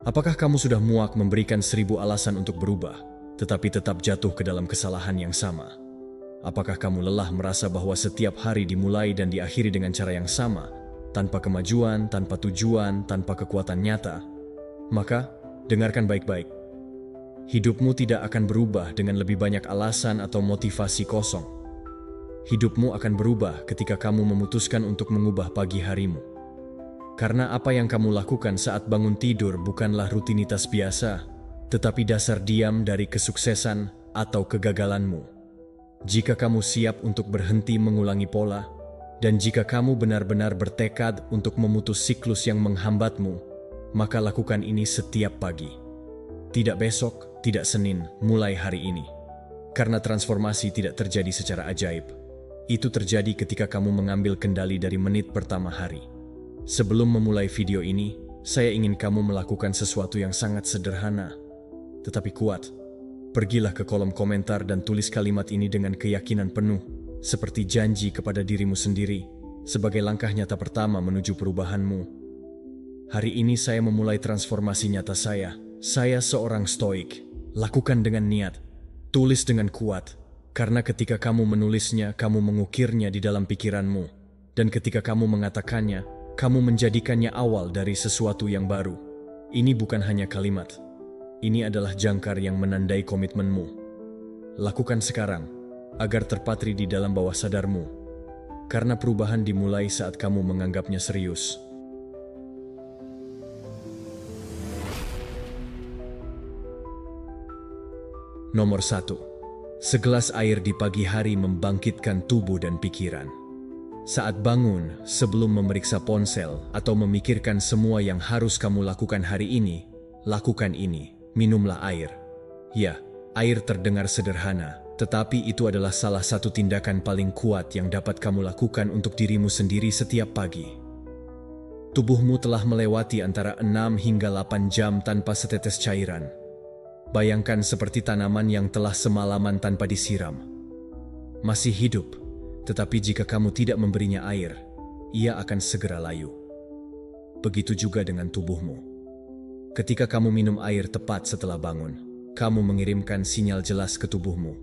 Apakah kamu sudah muak memberikan 1000 alasan untuk berubah, tetapi tetap jatuh ke dalam kesalahan yang sama? Apakah kamu lelah merasa bahwa setiap hari dimulai dan diakhiri dengan cara yang sama, tanpa kemajuan, tanpa tujuan, tanpa kekuatan nyata? Maka, dengarkan baik-baik. Hidupmu tidak akan berubah dengan lebih banyak alasan atau motivasi kosong. Hidupmu akan berubah ketika kamu memutuskan untuk mengubah pagi harimu. Karena apa yang kamu lakukan saat bangun tidur bukanlah rutinitas biasa, tetapi dasar diam dari kesuksesan atau kegagalanmu. Jika kamu siap untuk berhenti mengulangi pola, dan jika kamu benar-benar bertekad untuk memutus siklus yang menghambatmu, maka lakukan ini setiap pagi. Tidak besok, tidak Senin, mulai hari ini. Karena transformasi tidak terjadi secara ajaib. Itu terjadi ketika kamu mengambil kendali dari menit pertama hari. Sebelum memulai video ini, saya ingin kamu melakukan sesuatu yang sangat sederhana, tetapi kuat. Pergilah ke kolom komentar dan tulis kalimat ini dengan keyakinan penuh, seperti janji kepada dirimu sendiri, sebagai langkah nyata pertama menuju perubahanmu. Hari ini saya memulai transformasi nyata saya. Saya seorang stoik. Lakukan dengan niat. Tulis dengan kuat. Karena ketika kamu menulisnya, kamu mengukirnya di dalam pikiranmu. Dan ketika kamu mengatakannya, kamu menjadikannya awal dari sesuatu yang baru. Ini bukan hanya kalimat. Ini adalah jangkar yang menandai komitmenmu. Lakukan sekarang, agar terpatri di dalam bawah sadarmu. Karena perubahan dimulai saat kamu menganggapnya serius. Nomor 1. Segelas air di pagi hari membangkitkan tubuh dan pikiran. Saat bangun, sebelum memeriksa ponsel atau memikirkan semua yang harus kamu lakukan hari ini, lakukan ini, minumlah air. Ya, air terdengar sederhana, tetapi itu adalah salah satu tindakan paling kuat yang dapat kamu lakukan untuk dirimu sendiri setiap pagi. Tubuhmu telah melewati antara 6 hingga 8 jam tanpa setetes cairan. Bayangkan seperti tanaman yang telah semalaman tanpa disiram. Masih hidup. Tetapi jika kamu tidak memberinya air, ia akan segera layu. Begitu juga dengan tubuhmu. Ketika kamu minum air tepat setelah bangun, kamu mengirimkan sinyal jelas ke tubuhmu.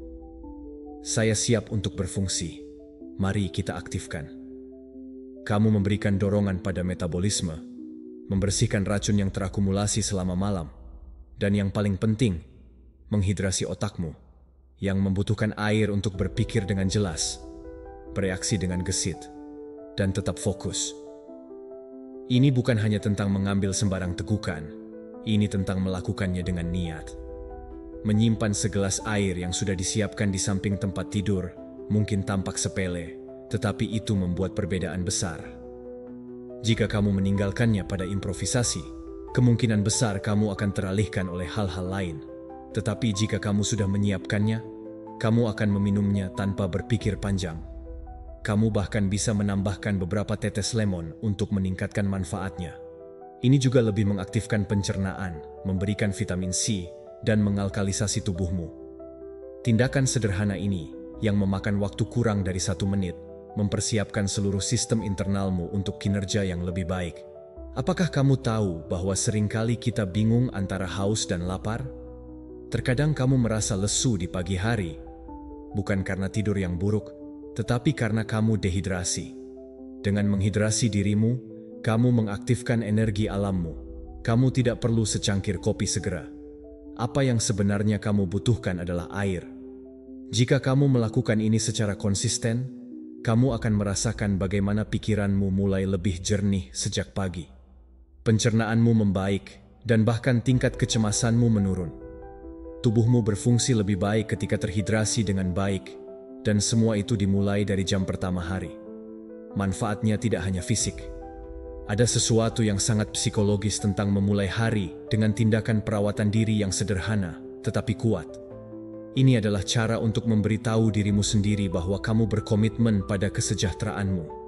Saya siap untuk berfungsi. Mari kita aktifkan. Kamu memberikan dorongan pada metabolisme, membersihkan racun yang terakumulasi selama malam, dan yang paling penting, menghidrasi otakmu, yang membutuhkan air untuk berpikir dengan jelas, bereaksi dengan gesit, dan tetap fokus. Ini bukan hanya tentang mengambil sembarang tegukan, ini tentang melakukannya dengan niat. Menyimpan segelas air yang sudah disiapkan di samping tempat tidur mungkin tampak sepele, tetapi itu membuat perbedaan besar. Jika kamu meninggalkannya pada improvisasi, kemungkinan besar kamu akan teralihkan oleh hal-hal lain. Tetapi jika kamu sudah menyiapkannya, kamu akan meminumnya tanpa berpikir panjang. Kamu bahkan bisa menambahkan beberapa tetes lemon untuk meningkatkan manfaatnya. Ini juga lebih mengaktifkan pencernaan, memberikan vitamin C, dan mengalkalisasi tubuhmu. Tindakan sederhana ini, yang memakan waktu kurang dari 1 menit, mempersiapkan seluruh sistem internalmu untuk kinerja yang lebih baik. Apakah kamu tahu bahwa seringkali kita bingung antara haus dan lapar? Terkadang kamu merasa lesu di pagi hari, bukan karena tidur yang buruk, tetapi karena kamu dehidrasi. Dengan menghidrasi dirimu, kamu mengaktifkan energi alammu. Kamu tidak perlu secangkir kopi segera. Apa yang sebenarnya kamu butuhkan adalah air. Jika kamu melakukan ini secara konsisten, kamu akan merasakan bagaimana pikiranmu mulai lebih jernih sejak pagi. Pencernaanmu membaik, dan bahkan tingkat kecemasanmu menurun. Tubuhmu berfungsi lebih baik ketika terhidrasi dengan baik, dan semua itu dimulai dari jam pertama hari. Manfaatnya tidak hanya fisik. Ada sesuatu yang sangat psikologis tentang memulai hari dengan tindakan perawatan diri yang sederhana, tetapi kuat. Ini adalah cara untuk memberitahu dirimu sendiri bahwa kamu berkomitmen pada kesejahteraanmu.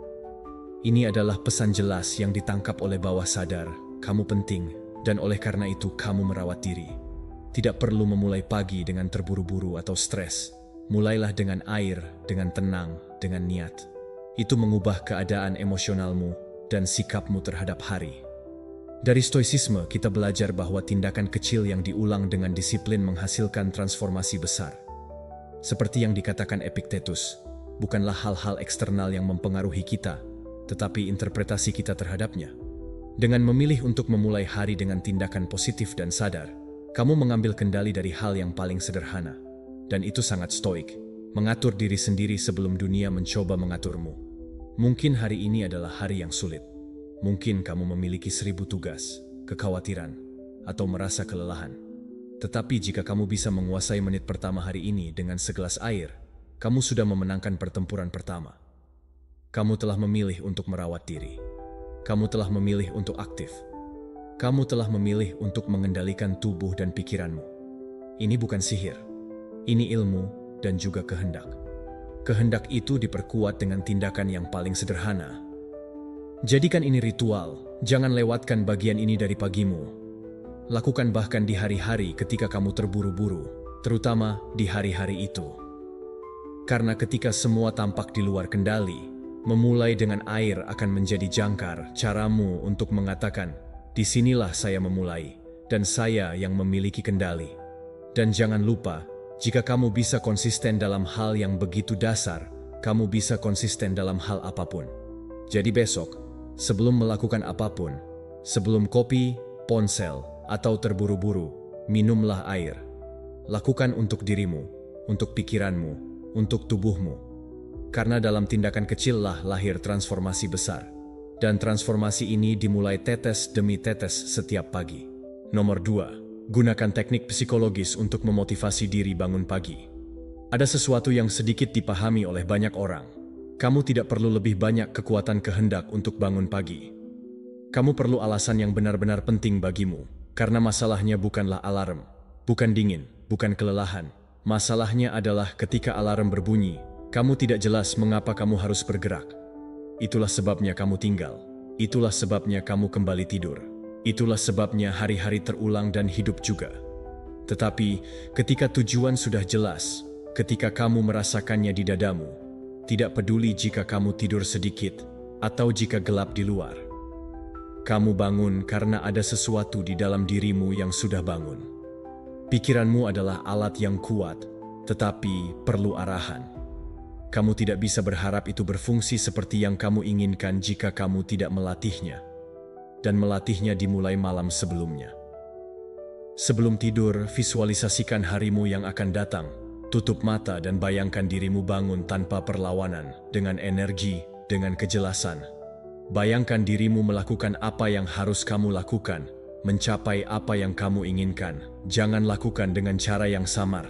Ini adalah pesan jelas yang ditangkap oleh bawah sadar, kamu penting, dan oleh karena itu kamu merawat diri. Tidak perlu memulai pagi dengan terburu-buru atau stres. Mulailah dengan air, dengan tenang, dengan niat. Itu mengubah keadaan emosionalmu dan sikapmu terhadap hari. Dari stoicisme, kita belajar bahwa tindakan kecil yang diulang dengan disiplin menghasilkan transformasi besar. Seperti yang dikatakan Epictetus, bukanlah hal-hal eksternal yang mempengaruhi kita, tetapi interpretasi kita terhadapnya. Dengan memilih untuk memulai hari dengan tindakan positif dan sadar, kamu mengambil kendali dari hal yang paling sederhana. Dan itu sangat stoik, mengatur diri sendiri sebelum dunia mencoba mengaturmu. Mungkin hari ini adalah hari yang sulit. Mungkin kamu memiliki 1000 tugas, kekhawatiran, atau merasa kelelahan. Tetapi jika kamu bisa menguasai menit pertama hari ini dengan segelas air, kamu sudah memenangkan pertempuran pertama. Kamu telah memilih untuk merawat diri. Kamu telah memilih untuk aktif. Kamu telah memilih untuk mengendalikan tubuh dan pikiranmu. Ini bukan sihir. Ini ilmu dan juga kehendak. Kehendak itu diperkuat dengan tindakan yang paling sederhana. Jadikan ini ritual, jangan lewatkan bagian ini dari pagimu. Lakukan bahkan di hari-hari ketika kamu terburu-buru, terutama di hari-hari itu. Karena ketika semua tampak di luar kendali, memulai dengan air akan menjadi jangkar caramu untuk mengatakan, disinilah saya memulai, dan saya yang memiliki kendali. Dan jangan lupa, jika kamu bisa konsisten dalam hal yang begitu dasar, kamu bisa konsisten dalam hal apapun. Jadi besok, sebelum melakukan apapun, sebelum kopi, ponsel, atau terburu-buru, minumlah air. Lakukan untuk dirimu, untuk pikiranmu, untuk tubuhmu. Karena dalam tindakan kecillah lahir transformasi besar. Dan transformasi ini dimulai tetes demi tetes setiap pagi. Nomor 2, gunakan teknik psikologis untuk memotivasi diri bangun pagi. Ada sesuatu yang sedikit dipahami oleh banyak orang. Kamu tidak perlu lebih banyak kekuatan kehendak untuk bangun pagi. Kamu perlu alasan yang benar-benar penting bagimu, karena masalahnya bukanlah alarm, bukan dingin, bukan kelelahan. Masalahnya adalah ketika alarm berbunyi, kamu tidak jelas mengapa kamu harus bergerak. Itulah sebabnya kamu tinggal. Itulah sebabnya kamu kembali tidur. Itulah sebabnya hari-hari terulang dan hidup juga. Tetapi ketika tujuan sudah jelas, ketika kamu merasakannya di dadamu, tidak peduli jika kamu tidur sedikit atau jika gelap di luar. Kamu bangun karena ada sesuatu di dalam dirimu yang sudah bangun. Pikiranmu adalah alat yang kuat, tetapi perlu arahan. Kamu tidak bisa berharap itu berfungsi seperti yang kamu inginkan jika kamu tidak melatihnya. Dan melatihnya dimulai malam sebelumnya. Sebelum tidur, visualisasikan harimu yang akan datang. Tutup mata dan bayangkan dirimu bangun tanpa perlawanan, dengan energi, dengan kejelasan. Bayangkan dirimu melakukan apa yang harus kamu lakukan, mencapai apa yang kamu inginkan. Jangan lakukan dengan cara yang samar.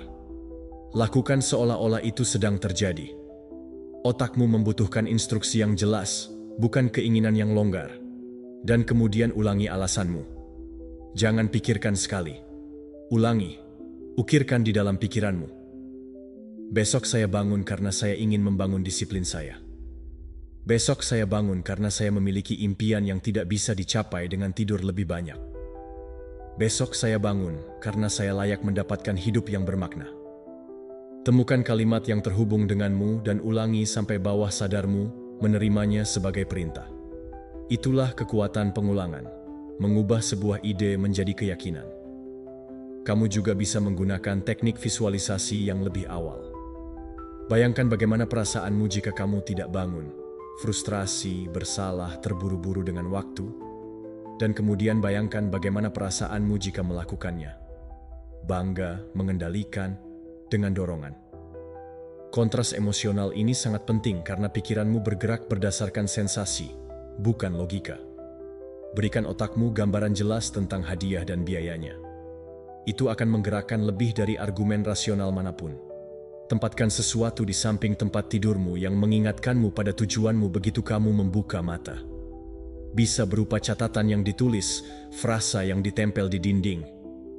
Lakukan seolah-olah itu sedang terjadi. Otakmu membutuhkan instruksi yang jelas, bukan keinginan yang longgar. Dan kemudian ulangi alasanmu. Jangan pikirkan sekali. Ulangi. Ukirkan di dalam pikiranmu. Besok saya bangun karena saya ingin membangun disiplin saya. Besok saya bangun karena saya memiliki impian yang tidak bisa dicapai dengan tidur lebih banyak. Besok saya bangun karena saya layak mendapatkan hidup yang bermakna. Temukan kalimat yang terhubung denganmu dan ulangi sampai bawah sadarmu menerimanya sebagai perintah. Itulah kekuatan pengulangan, mengubah sebuah ide menjadi keyakinan. Kamu juga bisa menggunakan teknik visualisasi yang lebih awal. Bayangkan bagaimana perasaanmu jika kamu tidak bangun, frustrasi, bersalah, terburu-buru dengan waktu, dan kemudian bayangkan bagaimana perasaanmu jika melakukannya. Bangga, mengendalikan, dengan dorongan. Kontras emosional ini sangat penting karena pikiranmu bergerak berdasarkan sensasi, bukan logika. Berikan otakmu gambaran jelas tentang hadiah dan biayanya. Itu akan menggerakkan lebih dari argumen rasional manapun. Tempatkan sesuatu di samping tempat tidurmu yang mengingatkanmu pada tujuanmu begitu kamu membuka mata. Bisa berupa catatan yang ditulis, frasa yang ditempel di dinding,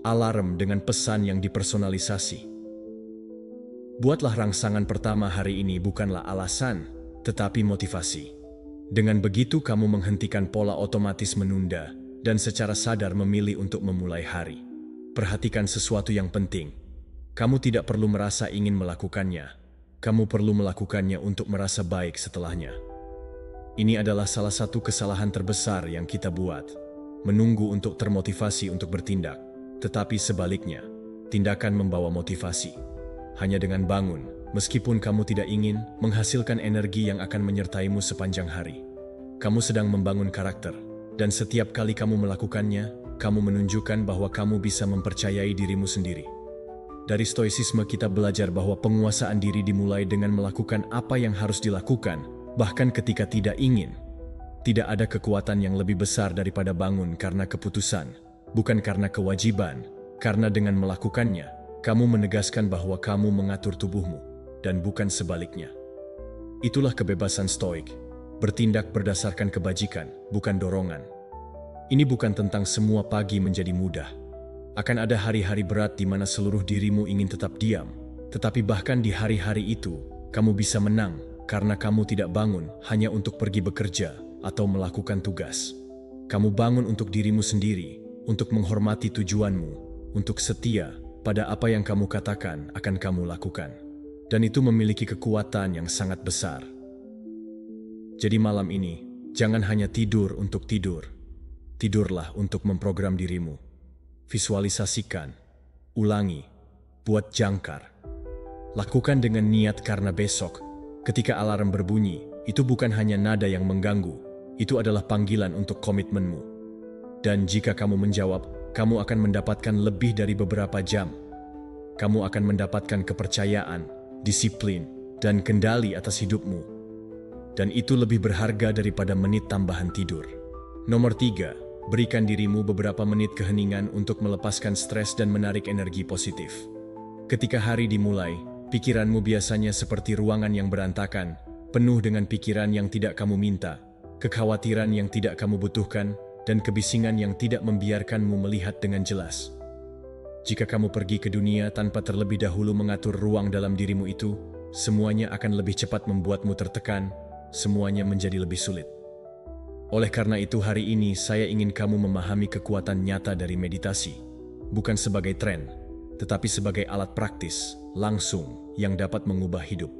alarm dengan pesan yang dipersonalisasi. Buatlah rangsangan pertama hari ini bukanlah alasan, tetapi motivasi. Dengan begitu kamu menghentikan pola otomatis menunda dan secara sadar memilih untuk memulai hari. Perhatikan sesuatu yang penting. Kamu tidak perlu merasa ingin melakukannya. Kamu perlu melakukannya untuk merasa baik setelahnya. Ini adalah salah satu kesalahan terbesar yang kita buat. menunggu untuk termotivasi untuk bertindak. Tetapi sebaliknya, tindakan membawa motivasi. Hanya dengan bangun, meskipun kamu tidak ingin, menghasilkan energi yang akan menyertaimu sepanjang hari. Kamu sedang membangun karakter, dan setiap kali kamu melakukannya, kamu menunjukkan bahwa kamu bisa mempercayai dirimu sendiri. Dari stoicisme kita belajar bahwa penguasaan diri dimulai dengan melakukan apa yang harus dilakukan, bahkan ketika tidak ingin. Tidak ada kekuatan yang lebih besar daripada bangun karena keputusan, bukan karena kewajiban, karena dengan melakukannya, kamu menegaskan bahwa kamu mengatur tubuhmu, dan bukan sebaliknya. Itulah kebebasan stoik, bertindak berdasarkan kebajikan, bukan dorongan. Ini bukan tentang semua pagi menjadi mudah. Akan ada hari-hari berat di mana seluruh dirimu ingin tetap diam, tetapi bahkan di hari-hari itu, kamu bisa menang karena kamu tidak bangun hanya untuk pergi bekerja atau melakukan tugas. Kamu bangun untuk dirimu sendiri, untuk menghormati tujuanmu, untuk setia pada apa yang kamu katakan akan kamu lakukan. Dan itu memiliki kekuatan yang sangat besar. Jadi malam ini, jangan hanya tidur untuk tidur. Tidurlah untuk memprogram dirimu. Visualisasikan, ulangi, buat jangkar. Lakukan dengan niat karena besok, ketika alarm berbunyi, itu bukan hanya nada yang mengganggu, itu adalah panggilan untuk komitmenmu. Dan jika kamu menjawab, kamu akan mendapatkan lebih dari beberapa jam. Kamu akan mendapatkan kepercayaan, disiplin, dan kendali atas hidupmu. Dan itu lebih berharga daripada menit tambahan tidur. Nomor 3. Berikan dirimu beberapa menit keheningan untuk melepaskan stres dan menarik energi positif. Ketika hari dimulai, pikiranmu biasanya seperti ruangan yang berantakan, penuh dengan pikiran yang tidak kamu minta, kekhawatiran yang tidak kamu butuhkan, dan kebisingan yang tidak membiarkanmu melihat dengan jelas. Jika kamu pergi ke dunia tanpa terlebih dahulu mengatur ruang dalam dirimu itu, semuanya akan lebih cepat membuatmu tertekan, semuanya menjadi lebih sulit. Oleh karena itu hari ini saya ingin kamu memahami kekuatan nyata dari meditasi, bukan sebagai tren, tetapi sebagai alat praktis, langsung, yang dapat mengubah hidup.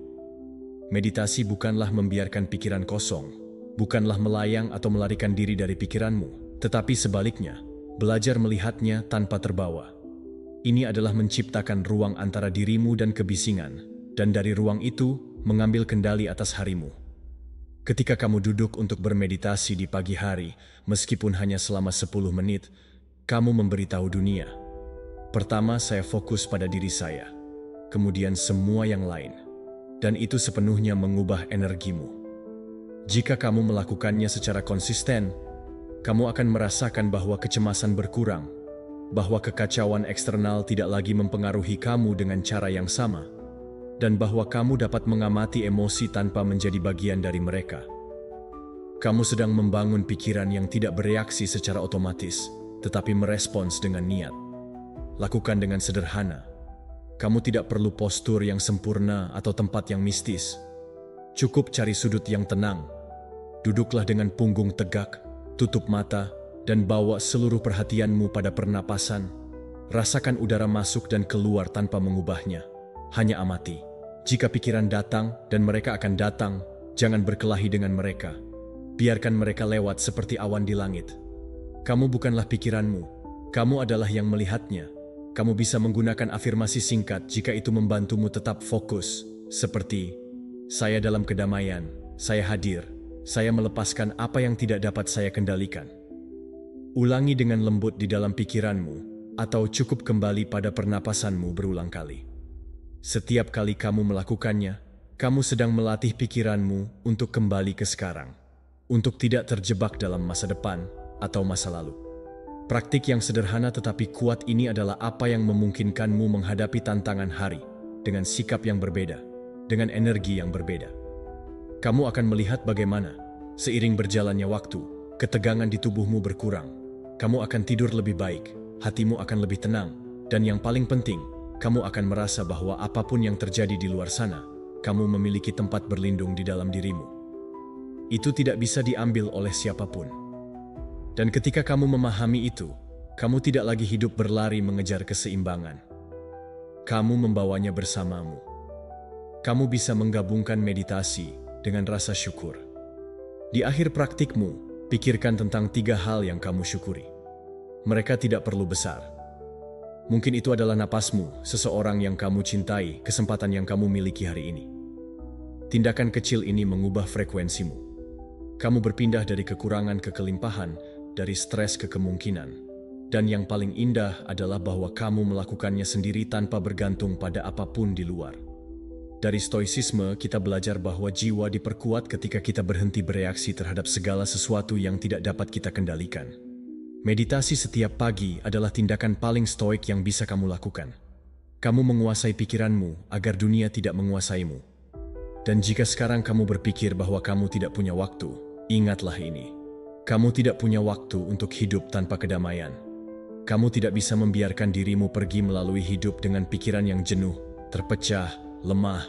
Meditasi bukanlah membiarkan pikiran kosong, bukanlah melayang atau melarikan diri dari pikiranmu, tetapi sebaliknya, belajar melihatnya tanpa terbawa. Ini adalah menciptakan ruang antara dirimu dan kebisingan, dan dari ruang itu, mengambil kendali atas harimu. Ketika kamu duduk untuk bermeditasi di pagi hari, meskipun hanya selama 10 menit, kamu memberitahu dunia. Pertama, saya fokus pada diri saya, kemudian semua yang lain, dan itu sepenuhnya mengubah energimu. Jika kamu melakukannya secara konsisten, kamu akan merasakan bahwa kecemasan berkurang, bahwa kekacauan eksternal tidak lagi mempengaruhi kamu dengan cara yang sama, dan bahwa kamu dapat mengamati emosi tanpa menjadi bagian dari mereka. Kamu sedang membangun pikiran yang tidak bereaksi secara otomatis, tetapi merespons dengan niat. Lakukan dengan sederhana. Kamu tidak perlu postur yang sempurna atau tempat yang mistis. Cukup cari sudut yang tenang. Duduklah dengan punggung tegak, tutup mata, dan bawa seluruh perhatianmu pada pernapasan. Rasakan udara masuk dan keluar tanpa mengubahnya. Hanya amati. Jika pikiran datang dan mereka akan datang, jangan berkelahi dengan mereka. Biarkan mereka lewat seperti awan di langit. Kamu bukanlah pikiranmu. Kamu adalah yang melihatnya. Kamu bisa menggunakan afirmasi singkat jika itu membantumu tetap fokus. Seperti, saya dalam kedamaian, saya hadir, saya melepaskan apa yang tidak dapat saya kendalikan. Ulangi dengan lembut di dalam pikiranmu, atau cukup kembali pada pernapasanmu berulang kali. Setiap kali kamu melakukannya, kamu sedang melatih pikiranmu untuk kembali ke sekarang, untuk tidak terjebak dalam masa depan atau masa lalu. Praktik yang sederhana tetapi kuat ini adalah apa yang memungkinkanmu menghadapi tantangan hari dengan sikap yang berbeda, dengan energi yang berbeda. Kamu akan melihat bagaimana, seiring berjalannya waktu, ketegangan di tubuhmu berkurang. Kamu akan tidur lebih baik, hatimu akan lebih tenang, dan yang paling penting, kamu akan merasa bahwa apapun yang terjadi di luar sana, kamu memiliki tempat berlindung di dalam dirimu. Itu tidak bisa diambil oleh siapapun. Dan ketika kamu memahami itu, kamu tidak lagi hidup berlari mengejar keseimbangan. Kamu membawanya bersamamu. Kamu bisa menggabungkan meditasi dengan rasa syukur. Di akhir praktikmu, pikirkan tentang 3 hal yang kamu syukuri. Mereka tidak perlu besar. Mungkin itu adalah napasmu, seseorang yang kamu cintai, kesempatan yang kamu miliki hari ini. Tindakan kecil ini mengubah frekuensimu. Kamu berpindah dari kekurangan ke kelimpahan, dari stres ke kemungkinan. Dan yang paling indah adalah bahwa kamu melakukannya sendiri tanpa bergantung pada apapun di luar. Dari stoicisme, kita belajar bahwa jiwa diperkuat ketika kita berhenti bereaksi terhadap segala sesuatu yang tidak dapat kita kendalikan. Meditasi setiap pagi adalah tindakan paling stoik yang bisa kamu lakukan. Kamu menguasai pikiranmu agar dunia tidak menguasaimu. Dan jika sekarang kamu berpikir bahwa kamu tidak punya waktu, ingatlah ini. Kamu tidak punya waktu untuk hidup tanpa kedamaian. Kamu tidak bisa membiarkan dirimu pergi melalui hidup dengan pikiran yang jenuh, terpecah, lemah.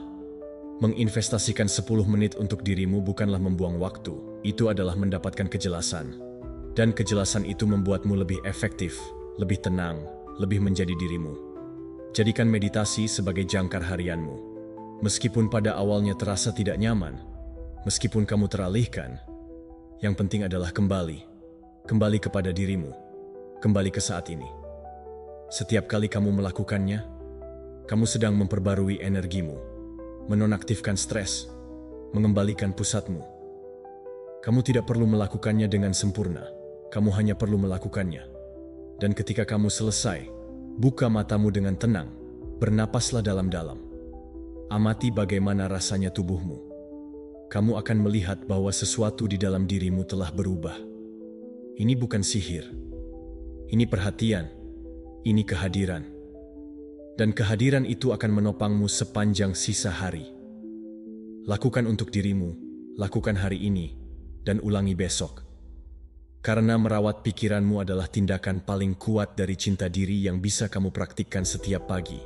Menginvestasikan 10 menit untuk dirimu bukanlah membuang waktu, itu adalah mendapatkan kejelasan. Dan kejelasan itu membuatmu lebih efektif, lebih tenang, lebih menjadi dirimu. Jadikan meditasi sebagai jangkar harianmu. Meskipun pada awalnya terasa tidak nyaman, meskipun kamu teralihkan, yang penting adalah kembali kepada dirimu, kembali ke saat ini. Setiap kali kamu melakukannya, kamu sedang memperbarui energimu, menonaktifkan stres, mengembalikan pusatmu. Kamu tidak perlu melakukannya dengan sempurna. Kamu hanya perlu melakukannya. Dan ketika kamu selesai, buka matamu dengan tenang, bernapaslah dalam-dalam. Amati bagaimana rasanya tubuhmu. Kamu akan melihat bahwa sesuatu di dalam dirimu telah berubah. Ini bukan sihir. Ini perhatian. Ini kehadiran. Dan kehadiran itu akan menopangmu sepanjang sisa hari. Lakukan untuk dirimu, lakukan hari ini, dan ulangi besok. Karena merawat pikiranmu adalah tindakan paling kuat dari cinta diri yang bisa kamu praktikkan setiap pagi.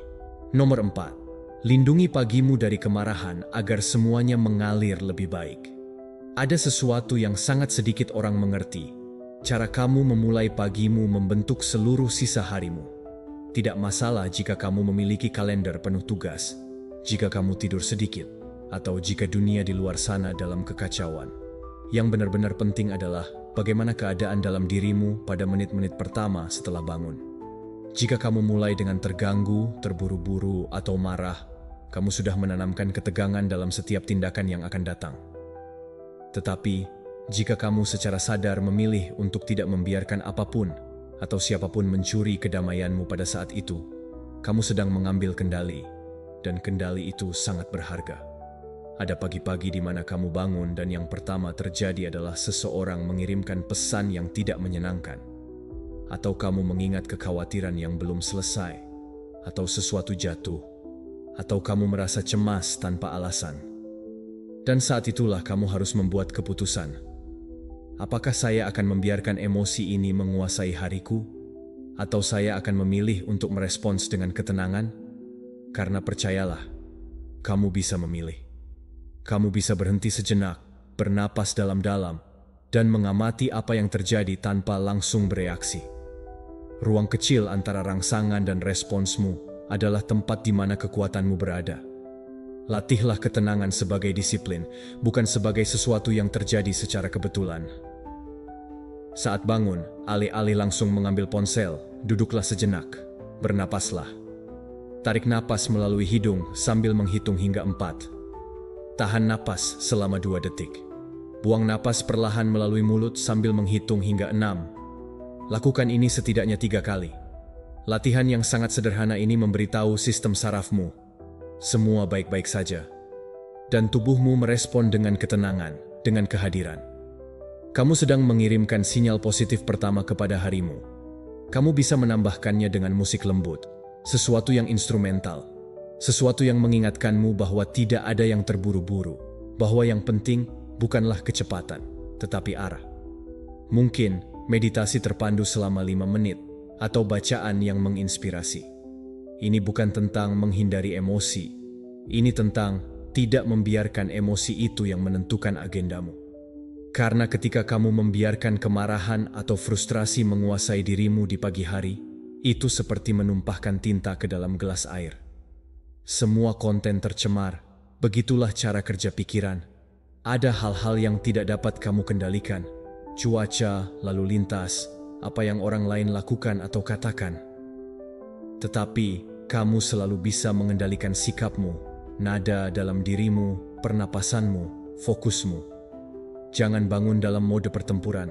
Nomor 4. Lindungi pagimu dari kemarahan agar semuanya mengalir lebih baik. Ada sesuatu yang sangat sedikit orang mengerti. Cara kamu memulai pagimu membentuk seluruh sisa harimu. Tidak masalah jika kamu memiliki kalender penuh tugas, jika kamu tidur sedikit, atau jika dunia di luar sana dalam kekacauan. Yang benar-benar penting adalah bagaimana keadaan dalam dirimu pada menit-menit pertama setelah bangun. Jika kamu mulai dengan terganggu, terburu-buru, atau marah, kamu sudah menanamkan ketegangan dalam setiap tindakan yang akan datang. Tetapi, jika kamu secara sadar memilih untuk tidak membiarkan apapun atau siapapun mencuri kedamaianmu pada saat itu, kamu sedang mengambil kendali, dan kendali itu sangat berharga. Ada pagi-pagi di mana kamu bangun dan yang pertama terjadi adalah seseorang mengirimkan pesan yang tidak menyenangkan. Atau kamu mengingat kekhawatiran yang belum selesai, atau sesuatu jatuh, atau kamu merasa cemas tanpa alasan. Dan saat itulah kamu harus membuat keputusan. Apakah saya akan membiarkan emosi ini menguasai hariku? Atau saya akan memilih untuk merespons dengan ketenangan? Karena percayalah, kamu bisa memilih. Kamu bisa berhenti sejenak, bernapas dalam-dalam, dan mengamati apa yang terjadi tanpa langsung bereaksi. Ruang kecil antara rangsangan dan responsmu adalah tempat di mana kekuatanmu berada. Latihlah ketenangan sebagai disiplin, bukan sebagai sesuatu yang terjadi secara kebetulan. Saat bangun, alih-alih langsung mengambil ponsel, duduklah sejenak, bernapaslah. Tarik napas melalui hidung sambil menghitung hingga 4. Tahan napas selama 2 detik. Buang napas perlahan melalui mulut sambil menghitung hingga 6. Lakukan ini setidaknya 3 kali. Latihan yang sangat sederhana ini memberitahu sistem sarafmu, semua baik-baik saja. Dan tubuhmu merespon dengan ketenangan, dengan kehadiran. Kamu sedang mengirimkan sinyal positif pertama kepada harimu. Kamu bisa menambahkannya dengan musik lembut, sesuatu yang instrumental. Sesuatu yang mengingatkanmu bahwa tidak ada yang terburu-buru, bahwa yang penting bukanlah kecepatan, tetapi arah. Mungkin meditasi terpandu selama 5 menit, atau bacaan yang menginspirasi. Ini bukan tentang menghindari emosi, ini tentang tidak membiarkan emosi itu yang menentukan agendamu. Karena ketika kamu membiarkan kemarahan atau frustrasi menguasai dirimu di pagi hari, itu seperti menumpahkan tinta ke dalam gelas air. Semua konten tercemar, begitulah cara kerja pikiran. Ada hal-hal yang tidak dapat kamu kendalikan, cuaca, lalu lintas, apa yang orang lain lakukan atau katakan. Tetapi, kamu selalu bisa mengendalikan sikapmu, nada dalam dirimu, pernapasanmu, fokusmu. Jangan bangun dalam mode pertempuran,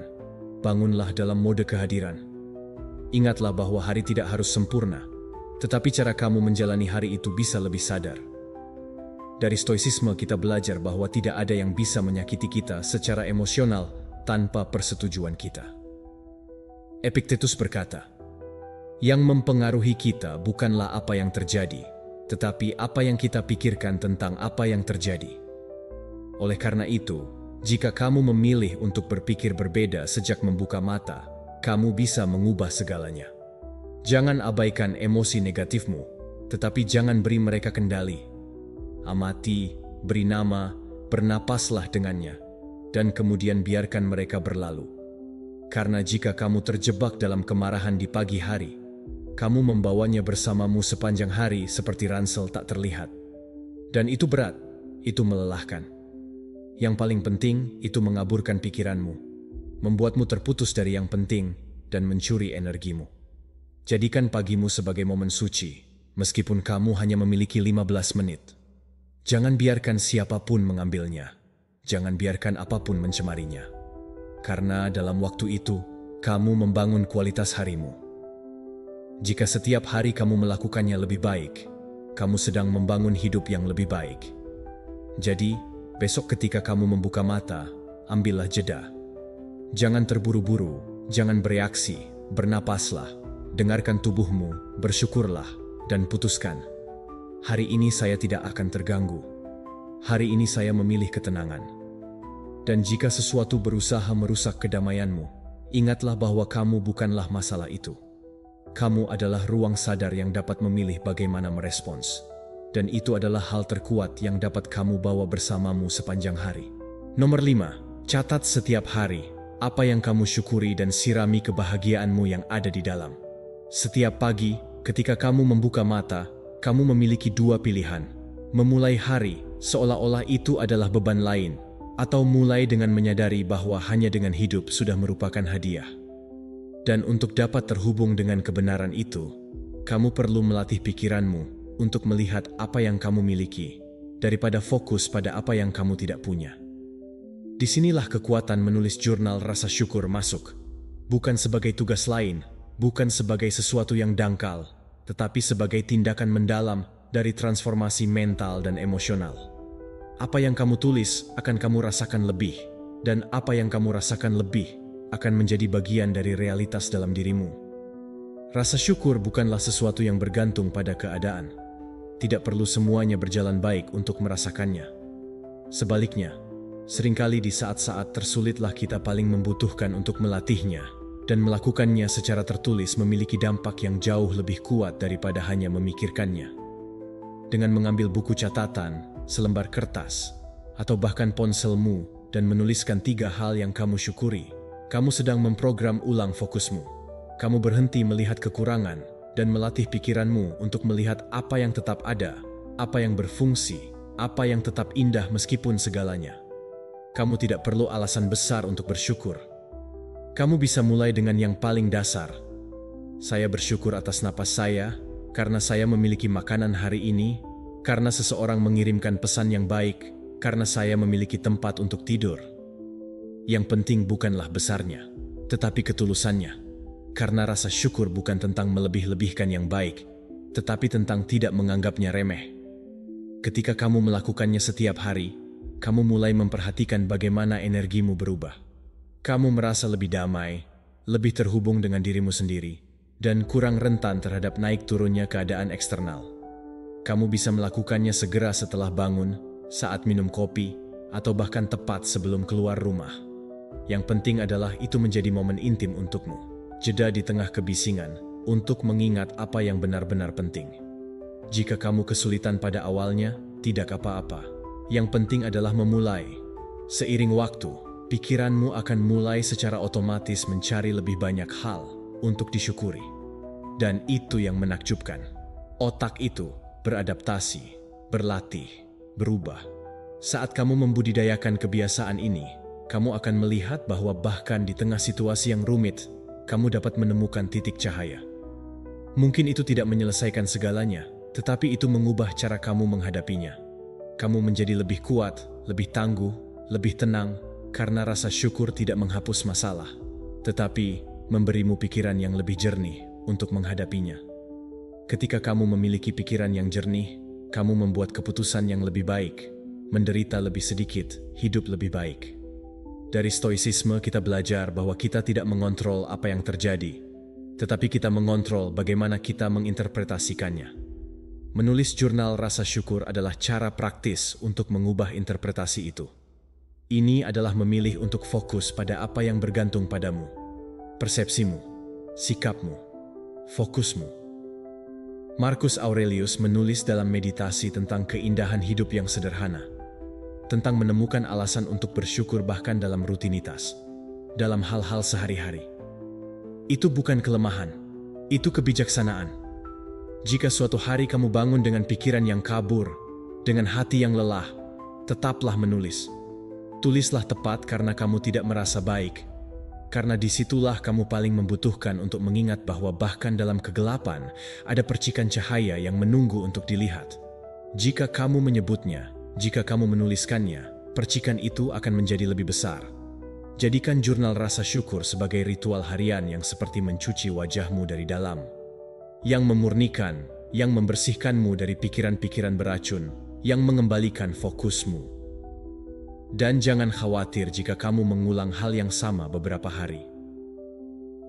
bangunlah dalam mode kehadiran. Ingatlah bahwa hari tidak harus sempurna, tetapi cara kamu menjalani hari itu bisa lebih sadar. Dari stoicisme kita belajar bahwa tidak ada yang bisa menyakiti kita secara emosional tanpa persetujuan kita. Epictetus berkata, "Yang mempengaruhi kita bukanlah apa yang terjadi, tetapi apa yang kita pikirkan tentang apa yang terjadi." Oleh karena itu, jika kamu memilih untuk berpikir berbeda sejak membuka mata, kamu bisa mengubah segalanya. Jangan abaikan emosi negatifmu, tetapi jangan beri mereka kendali. Amati, beri nama, bernapaslah dengannya, dan kemudian biarkan mereka berlalu. Karena jika kamu terjebak dalam kemarahan di pagi hari, kamu membawanya bersamamu sepanjang hari seperti ransel tak terlihat. Dan itu berat, itu melelahkan. Yang paling penting, itu mengaburkan pikiranmu, membuatmu terputus dari yang penting, dan mencuri energimu. Jadikan pagimu sebagai momen suci, meskipun kamu hanya memiliki 15 menit. Jangan biarkan siapapun mengambilnya. Jangan biarkan apapun mencemarinya. Karena dalam waktu itu, kamu membangun kualitas harimu. Jika setiap hari kamu melakukannya lebih baik, kamu sedang membangun hidup yang lebih baik. Jadi, besok ketika kamu membuka mata, ambillah jeda. Jangan terburu-buru, jangan bereaksi, bernapaslah, dengarkan tubuhmu, bersyukurlah, dan putuskan. Hari ini saya tidak akan terganggu. Hari ini saya memilih ketenangan. Dan jika sesuatu berusaha merusak kedamaianmu, ingatlah bahwa kamu bukanlah masalah itu. Kamu adalah ruang sadar yang dapat memilih bagaimana merespons. Dan itu adalah hal terkuat yang dapat kamu bawa bersamamu sepanjang hari. Nomor 5, catat setiap hari apa yang kamu syukuri dan sirami kebahagiaanmu yang ada di dalam. Setiap pagi, ketika kamu membuka mata, kamu memiliki dua pilihan. Memulai hari seolah-olah itu adalah beban lain, atau mulai dengan menyadari bahwa hanya dengan hidup sudah merupakan hadiah. Dan untuk dapat terhubung dengan kebenaran itu, kamu perlu melatih pikiranmu untuk melihat apa yang kamu miliki, daripada fokus pada apa yang kamu tidak punya. Disinilah kekuatan menulis jurnal rasa syukur masuk, bukan sebagai tugas lain, bukan sebagai sesuatu yang dangkal, tetapi sebagai tindakan mendalam dari transformasi mental dan emosional. Apa yang kamu tulis akan kamu rasakan lebih, dan apa yang kamu rasakan lebih akan menjadi bagian dari realitas dalam dirimu. Rasa syukur bukanlah sesuatu yang bergantung pada keadaan. Tidak perlu semuanya berjalan baik untuk merasakannya. Sebaliknya, seringkali di saat-saat tersulitlah kita paling membutuhkan untuk melatihnya, dan melakukannya secara tertulis memiliki dampak yang jauh lebih kuat daripada hanya memikirkannya. Dengan mengambil buku catatan, selembar kertas, atau bahkan ponselmu dan menuliskan 3 hal yang kamu syukuri, kamu sedang memprogram ulang fokusmu. Kamu berhenti melihat kekurangan dan melatih pikiranmu untuk melihat apa yang tetap ada, apa yang berfungsi, apa yang tetap indah meskipun segalanya. Kamu tidak perlu alasan besar untuk bersyukur. Kamu bisa mulai dengan yang paling dasar. Saya bersyukur atas napas saya, karena saya memiliki makanan hari ini, karena seseorang mengirimkan pesan yang baik, karena saya memiliki tempat untuk tidur. Yang penting bukanlah besarnya, tetapi ketulusannya. Karena rasa syukur bukan tentang melebih-lebihkan yang baik, tetapi tentang tidak menganggapnya remeh. Ketika kamu melakukannya setiap hari, kamu mulai memperhatikan bagaimana energimu berubah. Kamu merasa lebih damai, lebih terhubung dengan dirimu sendiri, dan kurang rentan terhadap naik turunnya keadaan eksternal. Kamu bisa melakukannya segera setelah bangun, saat minum kopi, atau bahkan tepat sebelum keluar rumah. Yang penting adalah itu menjadi momen intim untukmu. Jeda di tengah kebisingan untuk mengingat apa yang benar-benar penting. Jika kamu kesulitan pada awalnya, tidak apa-apa. Yang penting adalah memulai. Seiring waktu, pikiranmu akan mulai secara otomatis mencari lebih banyak hal untuk disyukuri. Dan itu yang menakjubkan. Otak itu beradaptasi, berlatih, berubah. Saat kamu membudidayakan kebiasaan ini, kamu akan melihat bahwa bahkan di tengah situasi yang rumit, kamu dapat menemukan titik cahaya. Mungkin itu tidak menyelesaikan segalanya, tetapi itu mengubah cara kamu menghadapinya. Kamu menjadi lebih kuat, lebih tangguh, lebih tenang, karena rasa syukur tidak menghapus masalah, tetapi memberimu pikiran yang lebih jernih untuk menghadapinya. Ketika kamu memiliki pikiran yang jernih, kamu membuat keputusan yang lebih baik, menderita lebih sedikit, hidup lebih baik. Dari stoicisme kita belajar bahwa kita tidak mengontrol apa yang terjadi, tetapi kita mengontrol bagaimana kita menginterpretasikannya. Menulis jurnal rasa syukur adalah cara praktis untuk mengubah interpretasi itu. Ini adalah memilih untuk fokus pada apa yang bergantung padamu, persepsimu, sikapmu, fokusmu. Marcus Aurelius menulis dalam meditasi tentang keindahan hidup yang sederhana, tentang menemukan alasan untuk bersyukur bahkan dalam rutinitas, dalam hal-hal sehari-hari. Itu bukan kelemahan, itu kebijaksanaan. Jika suatu hari kamu bangun dengan pikiran yang kabur, dengan hati yang lelah, tetaplah menulis. Tulislah tepat karena kamu tidak merasa baik, karena disitulah kamu paling membutuhkan untuk mengingat bahwa bahkan dalam kegelapan ada percikan cahaya yang menunggu untuk dilihat. Jika kamu menyebutnya, jika kamu menuliskannya, percikan itu akan menjadi lebih besar. Jadikan jurnal rasa syukur sebagai ritual harian yang seperti mencuci wajahmu dari dalam, yang memurnikan, yang membersihkanmu dari pikiran-pikiran beracun, yang mengembalikan fokusmu. Dan jangan khawatir jika kamu mengulang hal yang sama beberapa hari.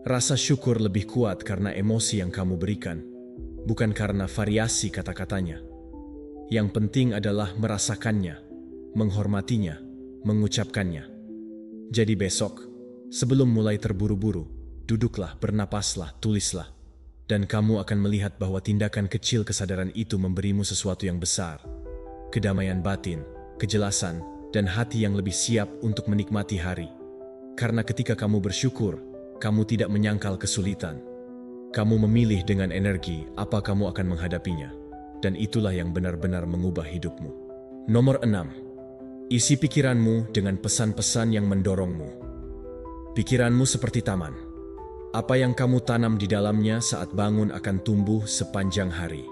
Rasa syukur lebih kuat karena emosi yang kamu berikan, bukan karena variasi kata-katanya. Yang penting adalah merasakannya, menghormatinya, mengucapkannya. Jadi besok, sebelum mulai terburu-buru, duduklah, bernapaslah, tulislah. Dan kamu akan melihat bahwa tindakan kecil kesadaran itu memberimu sesuatu yang besar. Kedamaian batin, kejelasan, dan hati yang lebih siap untuk menikmati hari. Karena ketika kamu bersyukur, kamu tidak menyangkal kesulitan. Kamu memilih dengan energi apa kamu akan menghadapinya. Dan itulah yang benar-benar mengubah hidupmu. Nomor 6. Isi pikiranmu dengan pesan-pesan yang mendorongmu. Pikiranmu seperti taman. Apa yang kamu tanam di dalamnya saat bangun akan tumbuh sepanjang hari.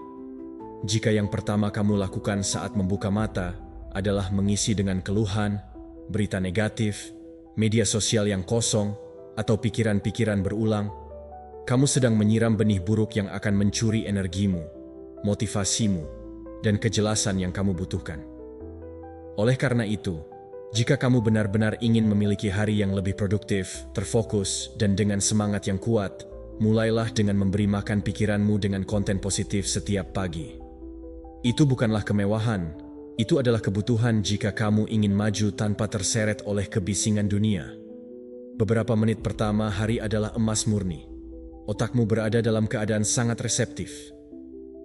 Jika yang pertama kamu lakukan saat membuka mata adalah mengisi dengan keluhan, berita negatif, media sosial yang kosong, atau pikiran-pikiran berulang, kamu sedang menyiram benih buruk yang akan mencuri energimu, motivasimu, dan kejelasan yang kamu butuhkan. Oleh karena itu, jika kamu benar-benar ingin memiliki hari yang lebih produktif, terfokus, dan dengan semangat yang kuat, mulailah dengan memberi makan pikiranmu dengan konten positif setiap pagi. Itu bukanlah kemewahan. Itu adalah kebutuhan jika kamu ingin maju tanpa terseret oleh kebisingan dunia. Beberapa menit pertama hari adalah emas murni. Otakmu berada dalam keadaan sangat reseptif,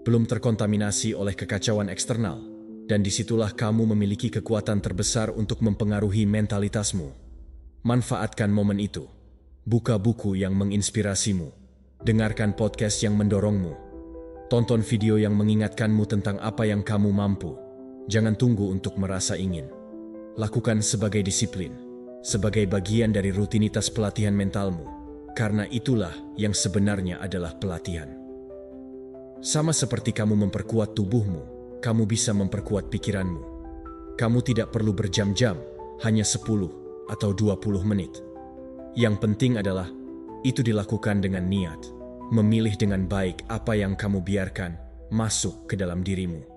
belum terkontaminasi oleh kekacauan eksternal, dan disitulah kamu memiliki kekuatan terbesar untuk mempengaruhi mentalitasmu. Manfaatkan momen itu. Buka buku yang menginspirasimu. Dengarkan podcast yang mendorongmu. Tonton video yang mengingatkanmu tentang apa yang kamu mampu. Jangan tunggu untuk merasa ingin. Lakukan sebagai disiplin, sebagai bagian dari rutinitas pelatihan mentalmu, karena itulah yang sebenarnya adalah pelatihan. Sama seperti kamu memperkuat tubuhmu, kamu bisa memperkuat pikiranmu. Kamu tidak perlu berjam-jam, hanya 10 atau 20 menit. Yang penting adalah, itu dilakukan dengan niat, memilih dengan baik apa yang kamu biarkan masuk ke dalam dirimu.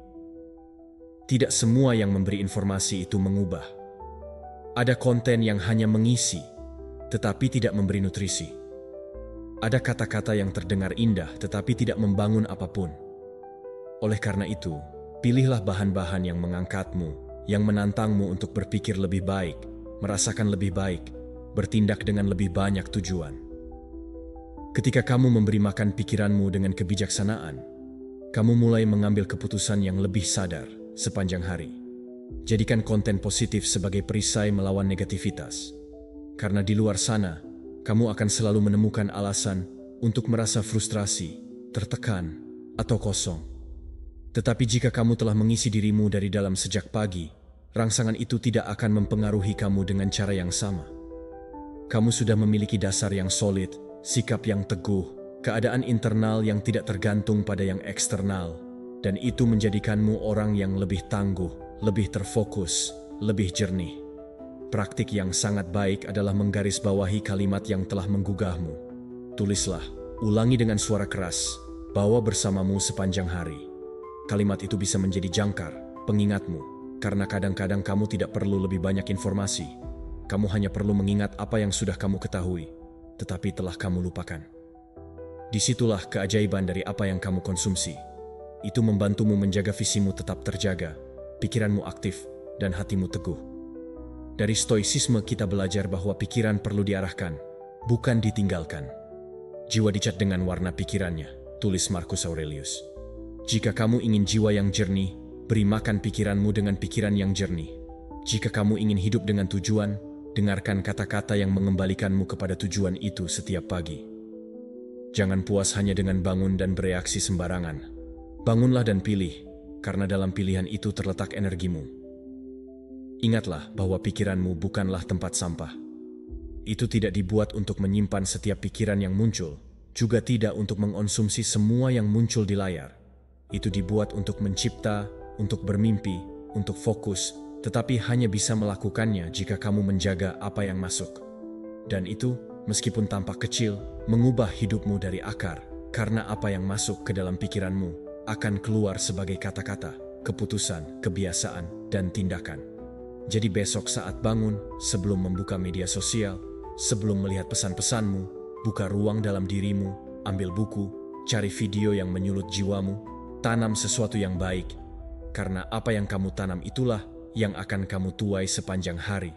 Tidak semua yang memberi informasi itu mengubah. Ada konten yang hanya mengisi, tetapi tidak memberi nutrisi. Ada kata-kata yang terdengar indah, tetapi tidak membangun apapun. Oleh karena itu, pilihlah bahan-bahan yang mengangkatmu, yang menantangmu untuk berpikir lebih baik, merasakan lebih baik, bertindak dengan lebih banyak tujuan. Ketika kamu memberi makan pikiranmu dengan kebijaksanaan, kamu mulai mengambil keputusan yang lebih sadar sepanjang hari. Jadikan konten positif sebagai perisai melawan negativitas. Karena di luar sana, kamu akan selalu menemukan alasan untuk merasa frustrasi, tertekan, atau kosong. Tetapi jika kamu telah mengisi dirimu dari dalam sejak pagi, rangsangan itu tidak akan mempengaruhi kamu dengan cara yang sama. Kamu sudah memiliki dasar yang solid, sikap yang teguh, keadaan internal yang tidak tergantung pada yang eksternal, dan itu menjadikanmu orang yang lebih tangguh, lebih terfokus, lebih jernih. Praktik yang sangat baik adalah menggarisbawahi kalimat yang telah menggugahmu. Tulislah, ulangi dengan suara keras, bawa bersamamu sepanjang hari. Kalimat itu bisa menjadi jangkar, pengingatmu, karena kadang-kadang kamu tidak perlu lebih banyak informasi. Kamu hanya perlu mengingat apa yang sudah kamu ketahui, tetapi telah kamu lupakan. Disitulah keajaiban dari apa yang kamu konsumsi. Itu membantumu menjaga visimu tetap terjaga, pikiranmu aktif, dan hatimu teguh. Dari stoicisme kita belajar bahwa pikiran perlu diarahkan, bukan ditinggalkan. Jiwa dicat dengan warna pikirannya, tulis Marcus Aurelius. Jika kamu ingin jiwa yang jernih, beri makan pikiranmu dengan pikiran yang jernih. Jika kamu ingin hidup dengan tujuan, dengarkan kata-kata yang mengembalikanmu kepada tujuan itu setiap pagi. Jangan puas hanya dengan bangun dan bereaksi sembarangan. Bangunlah dan pilih, karena dalam pilihan itu terletak energimu. Ingatlah bahwa pikiranmu bukanlah tempat sampah. Itu tidak dibuat untuk menyimpan setiap pikiran yang muncul, juga tidak untuk mengonsumsi semua yang muncul di layar. Itu dibuat untuk mencipta, untuk bermimpi, untuk fokus, tetapi hanya bisa melakukannya jika kamu menjaga apa yang masuk. Dan itu, meskipun tampak kecil, mengubah hidupmu dari akar, karena apa yang masuk ke dalam pikiranmu akan keluar sebagai kata-kata, keputusan, kebiasaan, dan tindakan. Jadi besok saat bangun, sebelum membuka media sosial, sebelum melihat pesan-pesanmu, buka ruang dalam dirimu, ambil buku, cari video yang menyulut jiwamu, tanam sesuatu yang baik, karena apa yang kamu tanam itulah yang akan kamu tuai sepanjang hari.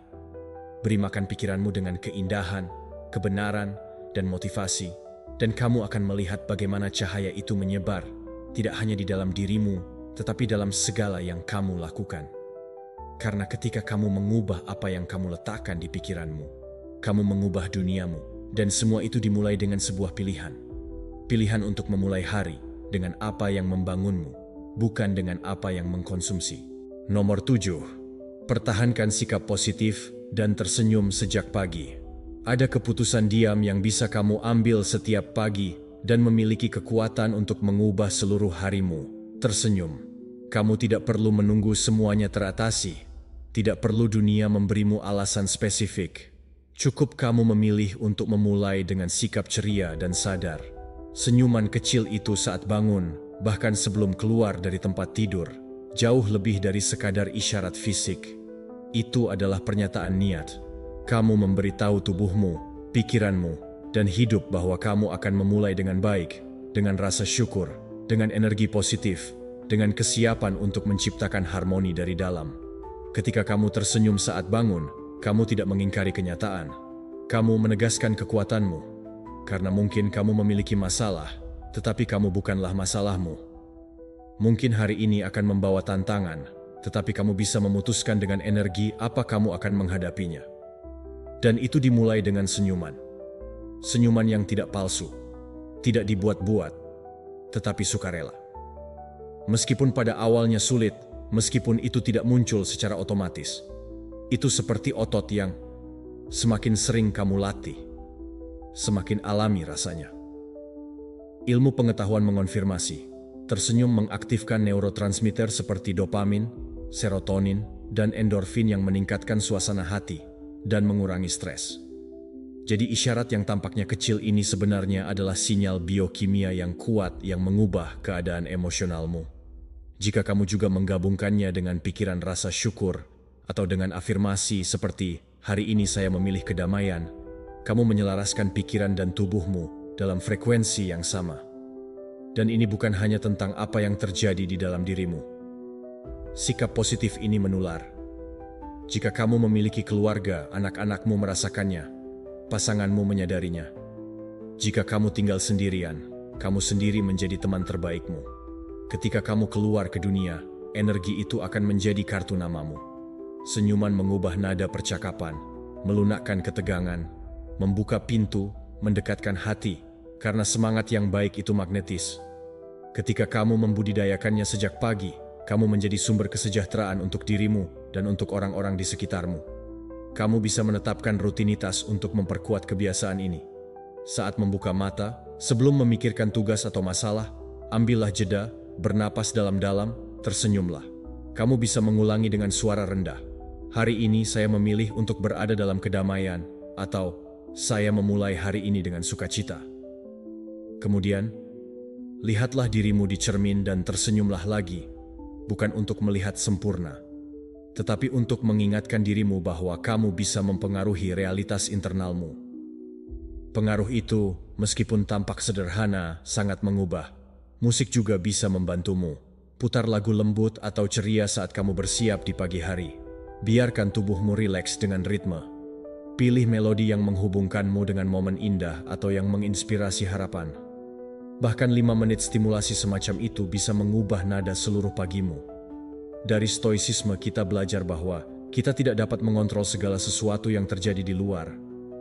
Beri makan pikiranmu dengan keindahan, kebenaran, dan motivasi, dan kamu akan melihat bagaimana cahaya itu menyebar, tidak hanya di dalam dirimu, tetapi dalam segala yang kamu lakukan. Karena ketika kamu mengubah apa yang kamu letakkan di pikiranmu, kamu mengubah duniamu, dan semua itu dimulai dengan sebuah pilihan. Pilihan untuk memulai hari dengan apa yang membangunmu, bukan dengan apa yang mengkonsumsi. Nomor 7. Pertahankan sikap positif dan tersenyum sejak pagi. Ada keputusan diam yang bisa kamu ambil setiap pagi dan memiliki kekuatan untuk mengubah seluruh harimu. Tersenyum. Kamu tidak perlu menunggu semuanya teratasi. Tidak perlu dunia memberimu alasan spesifik. Cukup kamu memilih untuk memulai dengan sikap ceria dan sadar. Senyuman kecil itu saat bangun, bahkan sebelum keluar dari tempat tidur, jauh lebih dari sekadar isyarat fisik. Itu adalah pernyataan niat. Kamu memberitahu tubuhmu, pikiranmu, dan hidup bahwa kamu akan memulai dengan baik, dengan rasa syukur, dengan energi positif, dengan kesiapan untuk menciptakan harmoni dari dalam. Ketika kamu tersenyum saat bangun, kamu tidak mengingkari kenyataan. Kamu menegaskan kekuatanmu, karena mungkin kamu memiliki masalah, tetapi kamu bukanlah masalahmu. Mungkin hari ini akan membawa tantangan, tetapi kamu bisa memutuskan dengan energi apa kamu akan menghadapinya. Dan itu dimulai dengan senyuman. Senyuman yang tidak palsu, tidak dibuat-buat, tetapi sukarela. Meskipun pada awalnya sulit, meskipun itu tidak muncul secara otomatis, itu seperti otot yang semakin sering kamu latih, semakin alami rasanya. Ilmu pengetahuan mengonfirmasi, tersenyum mengaktifkan neurotransmitter seperti dopamin, serotonin, dan endorfin yang meningkatkan suasana hati dan mengurangi stres. Jadi isyarat yang tampaknya kecil ini sebenarnya adalah sinyal biokimia yang kuat yang mengubah keadaan emosionalmu. Jika kamu juga menggabungkannya dengan pikiran rasa syukur atau dengan afirmasi seperti hari ini saya memilih kedamaian, kamu menyelaraskan pikiran dan tubuhmu dalam frekuensi yang sama. Dan ini bukan hanya tentang apa yang terjadi di dalam dirimu. Sikap positif ini menular. Jika kamu memiliki keluarga, anak-anakmu merasakannya, pasanganmu menyadarinya. Jika kamu tinggal sendirian, kamu sendiri menjadi teman terbaikmu. Ketika kamu keluar ke dunia, energi itu akan menjadi kartu namamu. Senyuman mengubah nada percakapan, melunakkan ketegangan, membuka pintu, mendekatkan hati, karena semangat yang baik itu magnetis. Ketika kamu membudidayakannya sejak pagi, kamu menjadi sumber kesejahteraan untuk dirimu dan untuk orang-orang di sekitarmu. Kamu bisa menetapkan rutinitas untuk memperkuat kebiasaan ini. Saat membuka mata, sebelum memikirkan tugas atau masalah, ambillah jeda, bernapas dalam-dalam, tersenyumlah. Kamu bisa mengulangi dengan suara rendah. Hari ini saya memilih untuk berada dalam kedamaian, atau saya memulai hari ini dengan sukacita. Kemudian, lihatlah dirimu di cermin dan tersenyumlah lagi, bukan untuk melihat sempurna, tetapi untuk mengingatkan dirimu bahwa kamu bisa mempengaruhi realitas internalmu. Pengaruh itu, meskipun tampak sederhana, sangat mengubah. Musik juga bisa membantumu. Putar lagu lembut atau ceria saat kamu bersiap di pagi hari. Biarkan tubuhmu rileks dengan ritme. Pilih melodi yang menghubungkanmu dengan momen indah atau yang menginspirasi harapan. Bahkan 5 menit stimulasi semacam itu bisa mengubah nada seluruh pagimu. Dari stoicisme kita belajar bahwa kita tidak dapat mengontrol segala sesuatu yang terjadi di luar,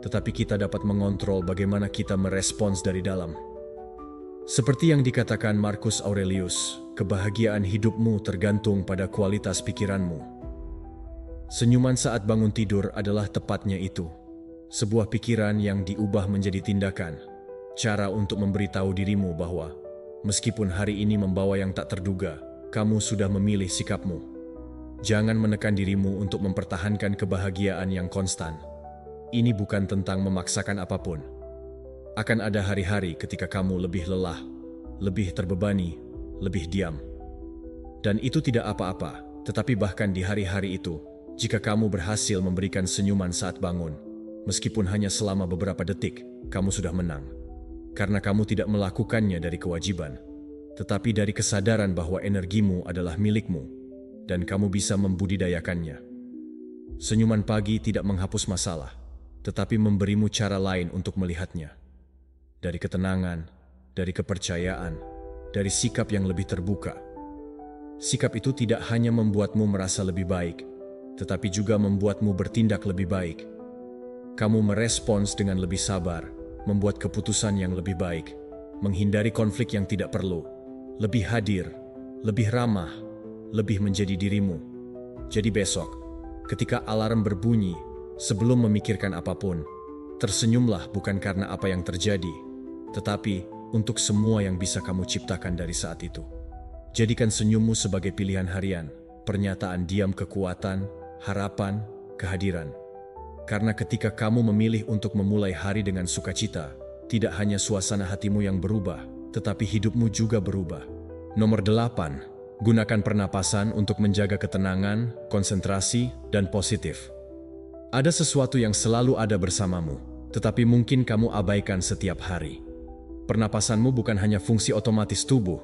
tetapi kita dapat mengontrol bagaimana kita merespons dari dalam. Seperti yang dikatakan Marcus Aurelius, kebahagiaan hidupmu tergantung pada kualitas pikiranmu. Senyuman saat bangun tidur adalah tepatnya itu. Sebuah pikiran yang diubah menjadi tindakan. Cara untuk memberitahu dirimu bahwa, meskipun hari ini membawa yang tak terduga, kamu sudah memilih sikapmu. Jangan menekan dirimu untuk mempertahankan kebahagiaan yang konstan. Ini bukan tentang memaksakan apapun. Akan ada hari-hari ketika kamu lebih lelah, lebih terbebani, lebih diam. Dan itu tidak apa-apa, tetapi bahkan di hari-hari itu, jika kamu berhasil memberikan senyuman saat bangun, meskipun hanya selama beberapa detik, kamu sudah menang. Karena kamu tidak melakukannya dari kewajiban, tetapi dari kesadaran bahwa energimu adalah milikmu, dan kamu bisa membudidayakannya. Senyuman pagi tidak menghapus masalah, tetapi memberimu cara lain untuk melihatnya. Dari ketenangan, dari kepercayaan, dari sikap yang lebih terbuka. Sikap itu tidak hanya membuatmu merasa lebih baik, tetapi juga membuatmu bertindak lebih baik. Kamu merespons dengan lebih sabar, membuat keputusan yang lebih baik, menghindari konflik yang tidak perlu, lebih hadir, lebih ramah, lebih menjadi dirimu. Jadi besok, ketika alarm berbunyi, sebelum memikirkan apapun, tersenyumlah bukan karena apa yang terjadi, tetapi untuk semua yang bisa kamu ciptakan dari saat itu. Jadikan senyummu sebagai pilihan harian, pernyataan diam kekuatan, harapan, kehadiran. Karena ketika kamu memilih untuk memulai hari dengan sukacita, tidak hanya suasana hatimu yang berubah, tetapi hidupmu juga berubah. Nomor 8. Gunakan pernapasan untuk menjaga ketenangan, konsentrasi, dan positif. Ada sesuatu yang selalu ada bersamamu, tetapi mungkin kamu abaikan setiap hari. Pernapasanmu bukan hanya fungsi otomatis tubuh,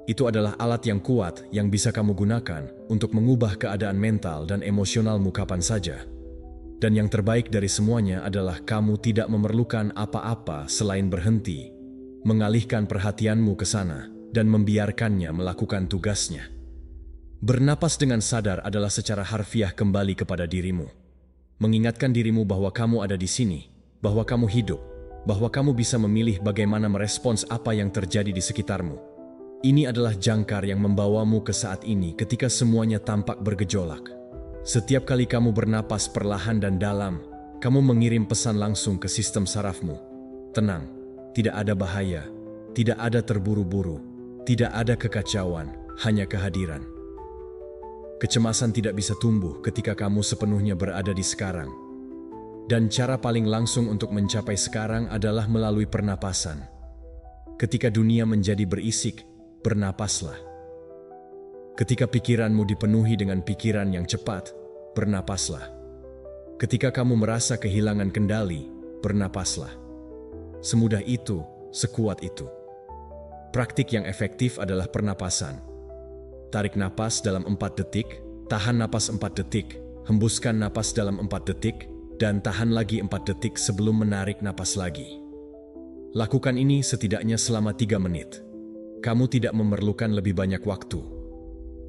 itu adalah alat yang kuat yang bisa kamu gunakan untuk mengubah keadaan mental dan emosionalmu kapan saja. Dan yang terbaik dari semuanya adalah kamu tidak memerlukan apa-apa selain berhenti, mengalihkan perhatianmu ke sana, dan membiarkannya melakukan tugasnya. Bernapas dengan sadar adalah secara harfiah kembali kepada dirimu. Mengingatkan dirimu bahwa kamu ada di sini, bahwa kamu hidup, bahwa kamu bisa memilih bagaimana merespons apa yang terjadi di sekitarmu. Ini adalah jangkar yang membawamu ke saat ini ketika semuanya tampak bergejolak. Setiap kali kamu bernapas perlahan dan dalam, kamu mengirim pesan langsung ke sistem sarafmu. Tenang, tidak ada bahaya, tidak ada terburu-buru, tidak ada kekacauan, hanya kehadiran. Kecemasan tidak bisa tumbuh ketika kamu sepenuhnya berada di sekarang. Dan cara paling langsung untuk mencapai sekarang adalah melalui pernapasan. Ketika dunia menjadi berisik, bernapaslah. Ketika pikiranmu dipenuhi dengan pikiran yang cepat, bernapaslah. Ketika kamu merasa kehilangan kendali, bernapaslah. Semudah itu, sekuat itu. Praktik yang efektif adalah pernapasan. Tarik napas dalam 4 detik, tahan napas 4 detik, hembuskan napas dalam 4 detik, dan tahan lagi 4 detik sebelum menarik napas lagi. Lakukan ini setidaknya selama 3 menit. Kamu tidak memerlukan lebih banyak waktu.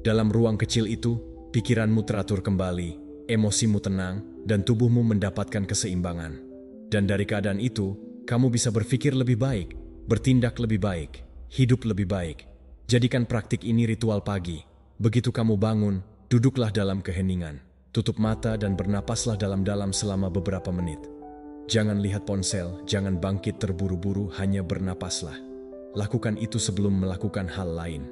Dalam ruang kecil itu, pikiranmu teratur kembali, emosimu tenang, dan tubuhmu mendapatkan keseimbangan. Dan dari keadaan itu, kamu bisa berpikir lebih baik, bertindak lebih baik, hidup lebih baik. Jadikan praktik ini ritual pagi. Begitu kamu bangun, duduklah dalam keheningan. Tutup mata dan bernapaslah dalam-dalam selama beberapa menit. Jangan lihat ponsel, jangan bangkit terburu-buru, hanya bernapaslah. Lakukan itu sebelum melakukan hal lain.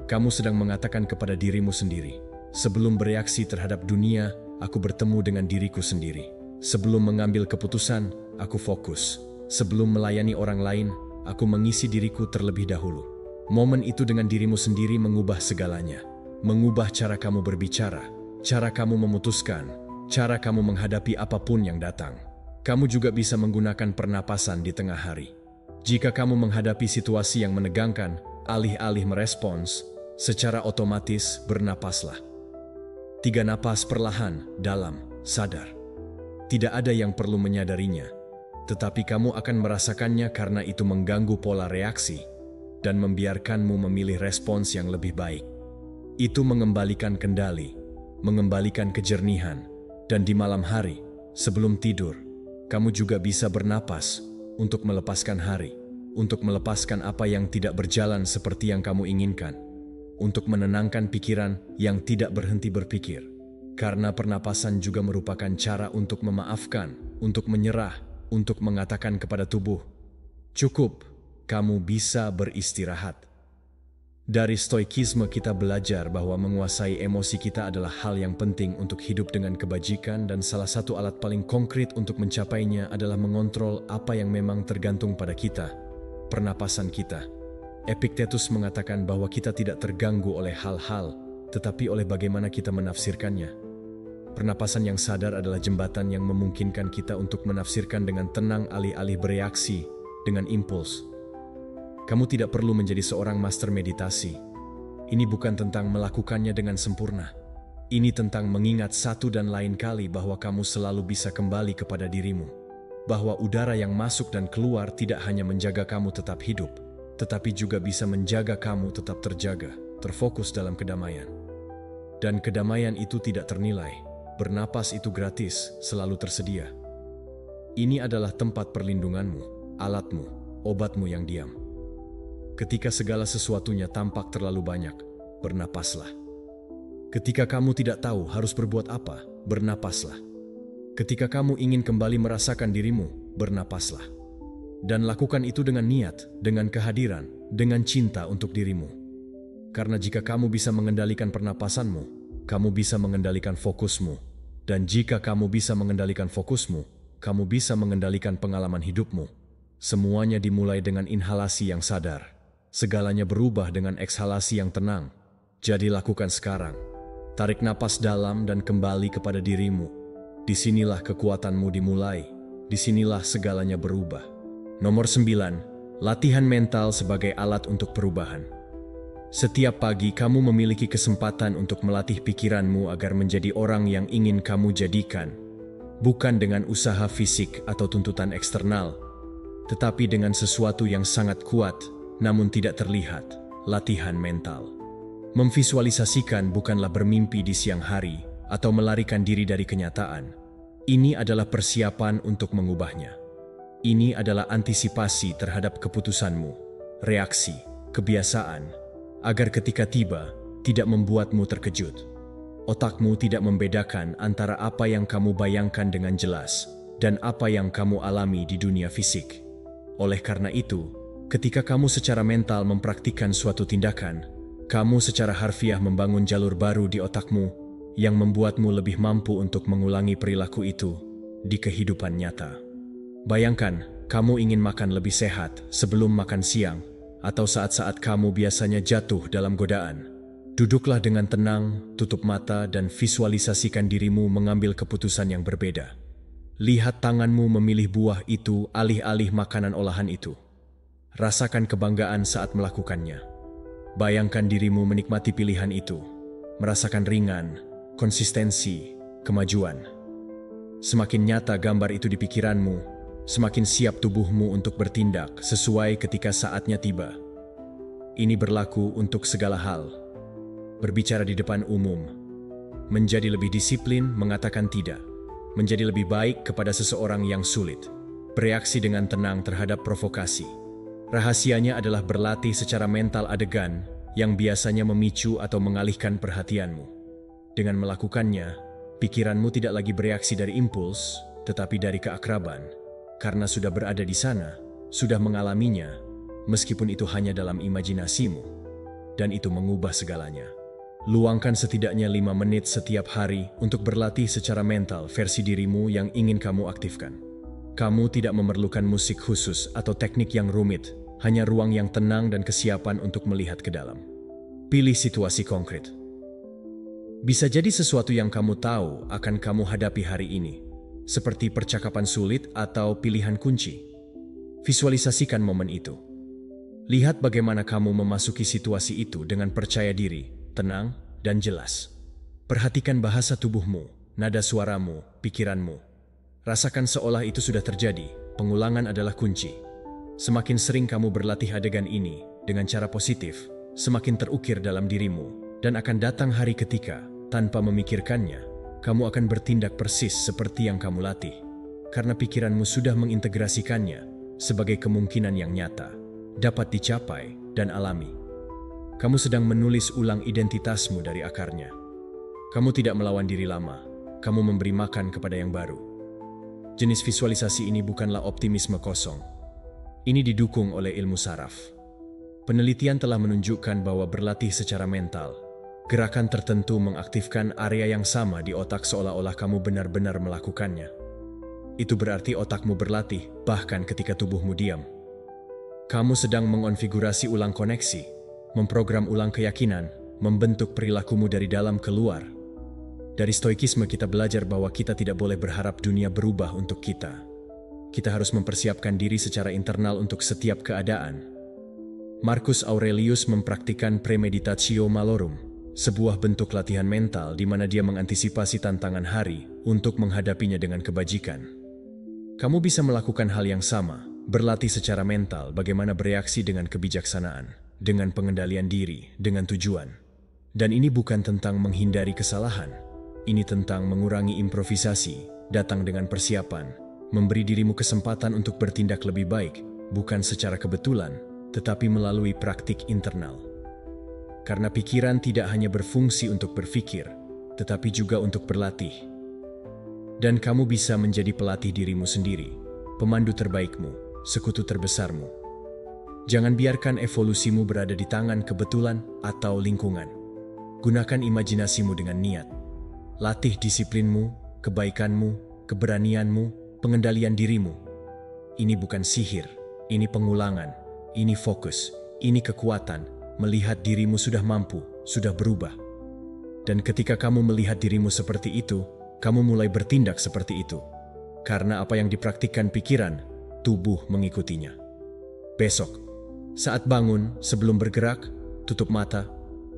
Kamu sedang mengatakan kepada dirimu sendiri, sebelum bereaksi terhadap dunia, aku bertemu dengan diriku sendiri. Sebelum mengambil keputusan, aku fokus. Sebelum melayani orang lain, aku mengisi diriku terlebih dahulu. Momen itu dengan dirimu sendiri mengubah segalanya. Mengubah cara kamu berbicara, cara kamu memutuskan, cara kamu menghadapi apapun yang datang. Kamu juga bisa menggunakan pernapasan di tengah hari. Jika kamu menghadapi situasi yang menegangkan, alih-alih merespons, secara otomatis bernapaslah. 3 napas perlahan, dalam, sadar. Tidak ada yang perlu menyadarinya, tetapi kamu akan merasakannya karena itu mengganggu pola reaksi dan membiarkanmu memilih respons yang lebih baik. Itu mengembalikan kendali, mengembalikan kejernihan, dan di malam hari, sebelum tidur, kamu juga bisa bernapas untuk melepaskan hari, untuk melepaskan apa yang tidak berjalan seperti yang kamu inginkan, untuk menenangkan pikiran yang tidak berhenti berpikir. Karena pernapasan juga merupakan cara untuk memaafkan, untuk menyerah, untuk mengatakan kepada tubuh, cukup, kamu bisa beristirahat. Dari stoikisme kita belajar bahwa menguasai emosi kita adalah hal yang penting untuk hidup dengan kebajikan, dan salah satu alat paling konkret untuk mencapainya adalah mengontrol apa yang memang tergantung pada kita, pernapasan kita. Epictetus mengatakan bahwa kita tidak terganggu oleh hal-hal, tetapi oleh bagaimana kita menafsirkannya. Pernapasan yang sadar adalah jembatan yang memungkinkan kita untuk menafsirkan dengan tenang alih-alih bereaksi dengan impuls. Kamu tidak perlu menjadi seorang master meditasi. Ini bukan tentang melakukannya dengan sempurna. Ini tentang mengingat satu dan lain kali bahwa kamu selalu bisa kembali kepada dirimu. Bahwa udara yang masuk dan keluar tidak hanya menjaga kamu tetap hidup, tetapi juga bisa menjaga kamu tetap terjaga, terfokus dalam kedamaian. Dan kedamaian itu tidak ternilai. Bernapas itu gratis, selalu tersedia. Ini adalah tempat perlindunganmu, alatmu, obatmu yang diam. Ketika segala sesuatunya tampak terlalu banyak, bernapaslah. Ketika kamu tidak tahu harus berbuat apa, bernapaslah. Ketika kamu ingin kembali merasakan dirimu, bernapaslah. Dan lakukan itu dengan niat, dengan kehadiran, dengan cinta untuk dirimu. Karena jika kamu bisa mengendalikan pernapasanmu, kamu bisa mengendalikan fokusmu. Dan jika kamu bisa mengendalikan fokusmu, kamu bisa mengendalikan pengalaman hidupmu. Semuanya dimulai dengan inhalasi yang sadar. Segalanya berubah dengan ekshalasi yang tenang. Jadi lakukan sekarang. Tarik napas dalam dan kembali kepada dirimu. Disinilah kekuatanmu dimulai. Disinilah segalanya berubah. Nomor 9. Latihan mental sebagai alat untuk perubahan. Setiap pagi kamu memiliki kesempatan untuk melatih pikiranmu agar menjadi orang yang ingin kamu jadikan. Bukan dengan usaha fisik atau tuntutan eksternal, tetapi dengan sesuatu yang sangat kuat, namun tidak terlihat, latihan mental. Memvisualisasikan bukanlah bermimpi di siang hari atau melarikan diri dari kenyataan. Ini adalah persiapan untuk mengubahnya. Ini adalah antisipasi terhadap keputusanmu, reaksi, kebiasaan, agar ketika tiba, tidak membuatmu terkejut. Otakmu tidak membedakan antara apa yang kamu bayangkan dengan jelas dan apa yang kamu alami di dunia fisik. Oleh karena itu, ketika kamu secara mental mempraktikkan suatu tindakan, kamu secara harfiah membangun jalur baru di otakmu yang membuatmu lebih mampu untuk mengulangi perilaku itu di kehidupan nyata. Bayangkan, kamu ingin makan lebih sehat sebelum makan siang, atau saat-saat kamu biasanya jatuh dalam godaan. Duduklah dengan tenang, tutup mata, dan visualisasikan dirimu mengambil keputusan yang berbeda. Lihat tanganmu memilih buah itu alih-alih makanan olahan itu. Rasakan kebanggaan saat melakukannya. Bayangkan dirimu menikmati pilihan itu, merasakan ringan, konsistensi, kemajuan. Semakin nyata gambar itu di pikiranmu, semakin siap tubuhmu untuk bertindak sesuai ketika saatnya tiba. Ini berlaku untuk segala hal. Berbicara di depan umum, menjadi lebih disiplin mengatakan tidak, menjadi lebih baik kepada seseorang yang sulit, bereaksi dengan tenang terhadap provokasi. Rahasianya adalah berlatih secara mental adegan yang biasanya memicu atau mengalihkan perhatianmu. Dengan melakukannya, pikiranmu tidak lagi bereaksi dari impuls, tetapi dari keakraban. karena sudah berada di sana, sudah mengalaminya, meskipun itu hanya dalam imajinasimu, dan itu mengubah segalanya. Luangkan setidaknya 5 menit setiap hari untuk berlatih secara mental versi dirimu yang ingin kamu aktifkan. Kamu tidak memerlukan musik khusus atau teknik yang rumit, hanya ruang yang tenang dan kesiapan untuk melihat ke dalam. Pilih situasi konkret. Bisa jadi sesuatu yang kamu tahu akan kamu hadapi hari ini, seperti percakapan sulit atau pilihan kunci. Visualisasikan momen itu. Lihat bagaimana kamu memasuki situasi itu dengan percaya diri, tenang, dan jelas. Perhatikan bahasa tubuhmu, nada suaramu, pikiranmu. Rasakan seolah itu sudah terjadi. Pengulangan adalah kunci. Semakin sering kamu berlatih adegan ini dengan cara positif, semakin terukir dalam dirimu, dan akan datang hari ketika, tanpa memikirkannya, kamu akan bertindak persis seperti yang kamu latih. Karena pikiranmu sudah mengintegrasikannya sebagai kemungkinan yang nyata, dapat dicapai dan alami. Kamu sedang menulis ulang identitasmu dari akarnya. Kamu tidak melawan diri lama, kamu memberi makan kepada yang baru. Jenis visualisasi ini bukanlah optimisme kosong. Ini didukung oleh ilmu saraf. Penelitian telah menunjukkan bahwa berlatih secara mental, gerakan tertentu mengaktifkan area yang sama di otak seolah-olah kamu benar-benar melakukannya. Itu berarti otakmu berlatih, bahkan ketika tubuhmu diam. Kamu sedang mengonfigurasi ulang koneksi, memprogram ulang keyakinan, membentuk perilakumu dari dalam keluar. Dari stoikisme kita belajar bahwa kita tidak boleh berharap dunia berubah untuk kita. Kita harus mempersiapkan diri secara internal untuk setiap keadaan. Marcus Aurelius mempraktikkan premeditatio malorum, sebuah bentuk latihan mental di mana dia mengantisipasi tantangan hari untuk menghadapinya dengan kebajikan. Kamu bisa melakukan hal yang sama, berlatih secara mental bagaimana bereaksi dengan kebijaksanaan, dengan pengendalian diri, dengan tujuan. Dan ini bukan tentang menghindari kesalahan. Ini tentang mengurangi improvisasi, datang dengan persiapan, memberi dirimu kesempatan untuk bertindak lebih baik, bukan secara kebetulan, tetapi melalui praktik internal. Karena pikiran tidak hanya berfungsi untuk berpikir, tetapi juga untuk berlatih. Dan kamu bisa menjadi pelatih dirimu sendiri, pemandu terbaikmu, sekutu terbesarmu. Jangan biarkan evolusimu berada di tangan kebetulan atau lingkungan. Gunakan imajinasimu dengan niat. Latih disiplinmu, kebaikanmu, keberanianmu, pengendalian dirimu. Ini bukan sihir, ini pengulangan, ini fokus, ini kekuatan, melihat dirimu sudah mampu, sudah berubah. Dan ketika kamu melihat dirimu seperti itu, kamu mulai bertindak seperti itu. Karena apa yang dipraktikkan pikiran, tubuh mengikutinya. Besok, saat bangun, sebelum bergerak, tutup mata,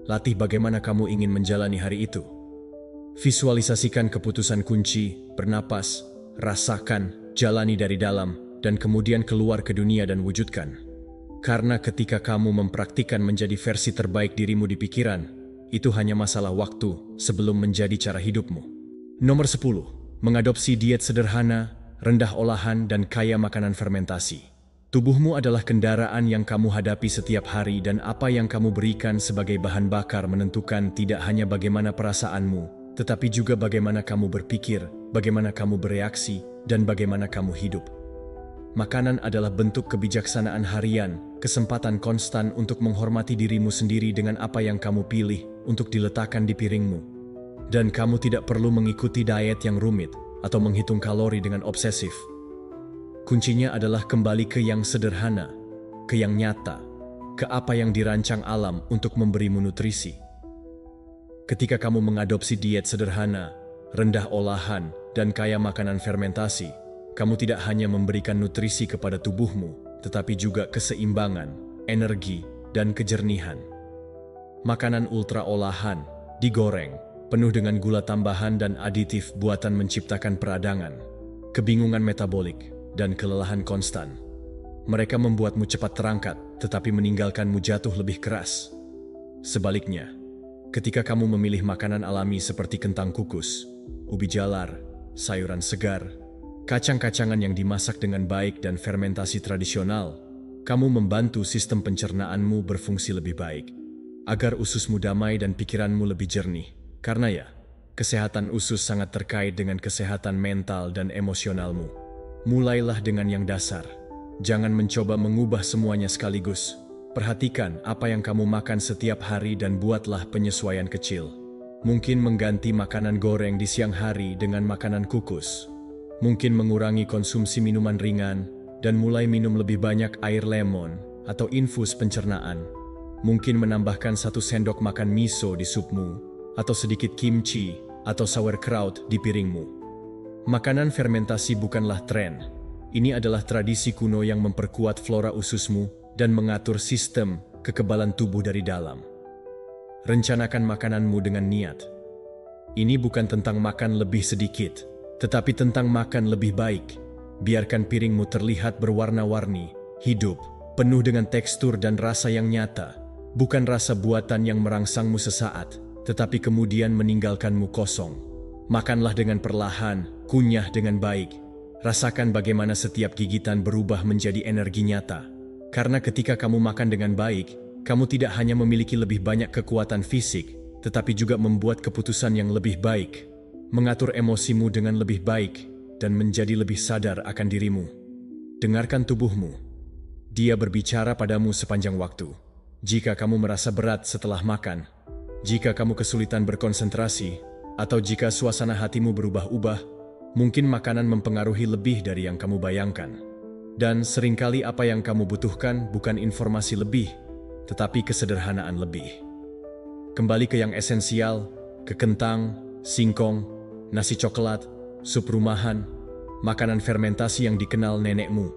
latih bagaimana kamu ingin menjalani hari itu. Visualisasikan keputusan kunci, bernapas, rasakan, jalani dari dalam, dan kemudian keluar ke dunia dan wujudkan. Karena ketika kamu mempraktikkan menjadi versi terbaik dirimu di pikiran, itu hanya masalah waktu sebelum menjadi cara hidupmu. Nomor 10. Mengadopsi diet sederhana, rendah olahan, dan kaya makanan fermentasi. Tubuhmu adalah kendaraan yang kamu hadapi setiap hari dan apa yang kamu berikan sebagai bahan bakar menentukan tidak hanya bagaimana perasaanmu, tetapi juga bagaimana kamu berpikir, bagaimana kamu bereaksi, dan bagaimana kamu hidup. Makanan adalah bentuk kebijaksanaan harian, kesempatan konstan untuk menghormati dirimu sendiri dengan apa yang kamu pilih untuk diletakkan di piringmu. Dan kamu tidak perlu mengikuti diet yang rumit atau menghitung kalori dengan obsesif. Kuncinya adalah kembali ke yang sederhana, ke yang nyata, ke apa yang dirancang alam untuk memberimu nutrisi. Ketika kamu mengadopsi diet sederhana, rendah olahan, dan kaya makanan fermentasi, kamu tidak hanya memberikan nutrisi kepada tubuhmu, tetapi juga keseimbangan, energi, dan kejernihan. Makanan ultra olahan, digoreng, penuh dengan gula tambahan dan aditif buatan menciptakan peradangan, kebingungan metabolik, dan kelelahan konstan. Mereka membuatmu cepat terangkat, tetapi meninggalkanmu jatuh lebih keras. Sebaliknya, ketika kamu memilih makanan alami seperti kentang kukus, ubi jalar, sayuran segar, kacang-kacangan yang dimasak dengan baik dan fermentasi tradisional, kamu membantu sistem pencernaanmu berfungsi lebih baik, agar ususmu damai dan pikiranmu lebih jernih. Karena ya, kesehatan usus sangat terkait dengan kesehatan mental dan emosionalmu. mulailah dengan yang dasar. Jangan mencoba mengubah semuanya sekaligus. Perhatikan apa yang kamu makan setiap hari dan buatlah penyesuaian kecil. Mungkin mengganti makanan goreng di siang hari dengan makanan kukus. Mungkin mengurangi konsumsi minuman ringan dan mulai minum lebih banyak air lemon atau infus pencernaan. Mungkin menambahkan 1 sendok makan miso di supmu, atau sedikit kimchi atau sauerkraut di piringmu. Makanan fermentasi bukanlah tren. Ini adalah tradisi kuno yang memperkuat flora ususmu dan mengatur sistem kekebalan tubuh dari dalam. Rencanakan makananmu dengan niat. Ini bukan tentang makan lebih sedikit, tetapi tentang makan lebih baik. Biarkan piringmu terlihat berwarna-warni, hidup, penuh dengan tekstur dan rasa yang nyata. Bukan rasa buatan yang merangsangmu sesaat, tetapi kemudian meninggalkanmu kosong. Makanlah dengan perlahan, kunyah dengan baik. Rasakan bagaimana setiap gigitan berubah menjadi energi nyata. Karena ketika kamu makan dengan baik, kamu tidak hanya memiliki lebih banyak kekuatan fisik, tetapi juga membuat keputusan yang lebih baik, mengatur emosimu dengan lebih baik, dan menjadi lebih sadar akan dirimu. Dengarkan tubuhmu. Dia berbicara padamu sepanjang waktu. Jika kamu merasa berat setelah makan, jika kamu kesulitan berkonsentrasi, atau jika suasana hatimu berubah-ubah, mungkin makanan mempengaruhi lebih dari yang kamu bayangkan. Dan seringkali apa yang kamu butuhkan bukan informasi lebih, tetapi kesederhanaan lebih. Kembali ke yang esensial, ke kentang, singkong, nasi coklat, sup rumahan, makanan fermentasi yang dikenal nenekmu,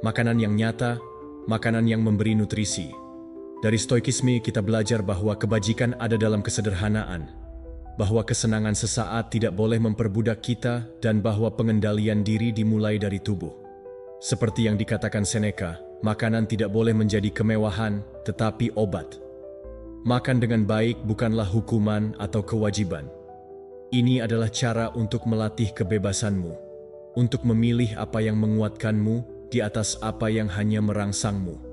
makanan yang nyata, makanan yang memberi nutrisi. Dari Stoikisme kita belajar bahwa kebajikan ada dalam kesederhanaan, bahwa kesenangan sesaat tidak boleh memperbudak kita dan bahwa pengendalian diri dimulai dari tubuh. Seperti yang dikatakan Seneca, makanan tidak boleh menjadi kemewahan tetapi obat. Makan dengan baik bukanlah hukuman atau kewajiban. Ini adalah cara untuk melatih kebebasanmu, untuk memilih apa yang menguatkanmu di atas apa yang hanya merangsangmu.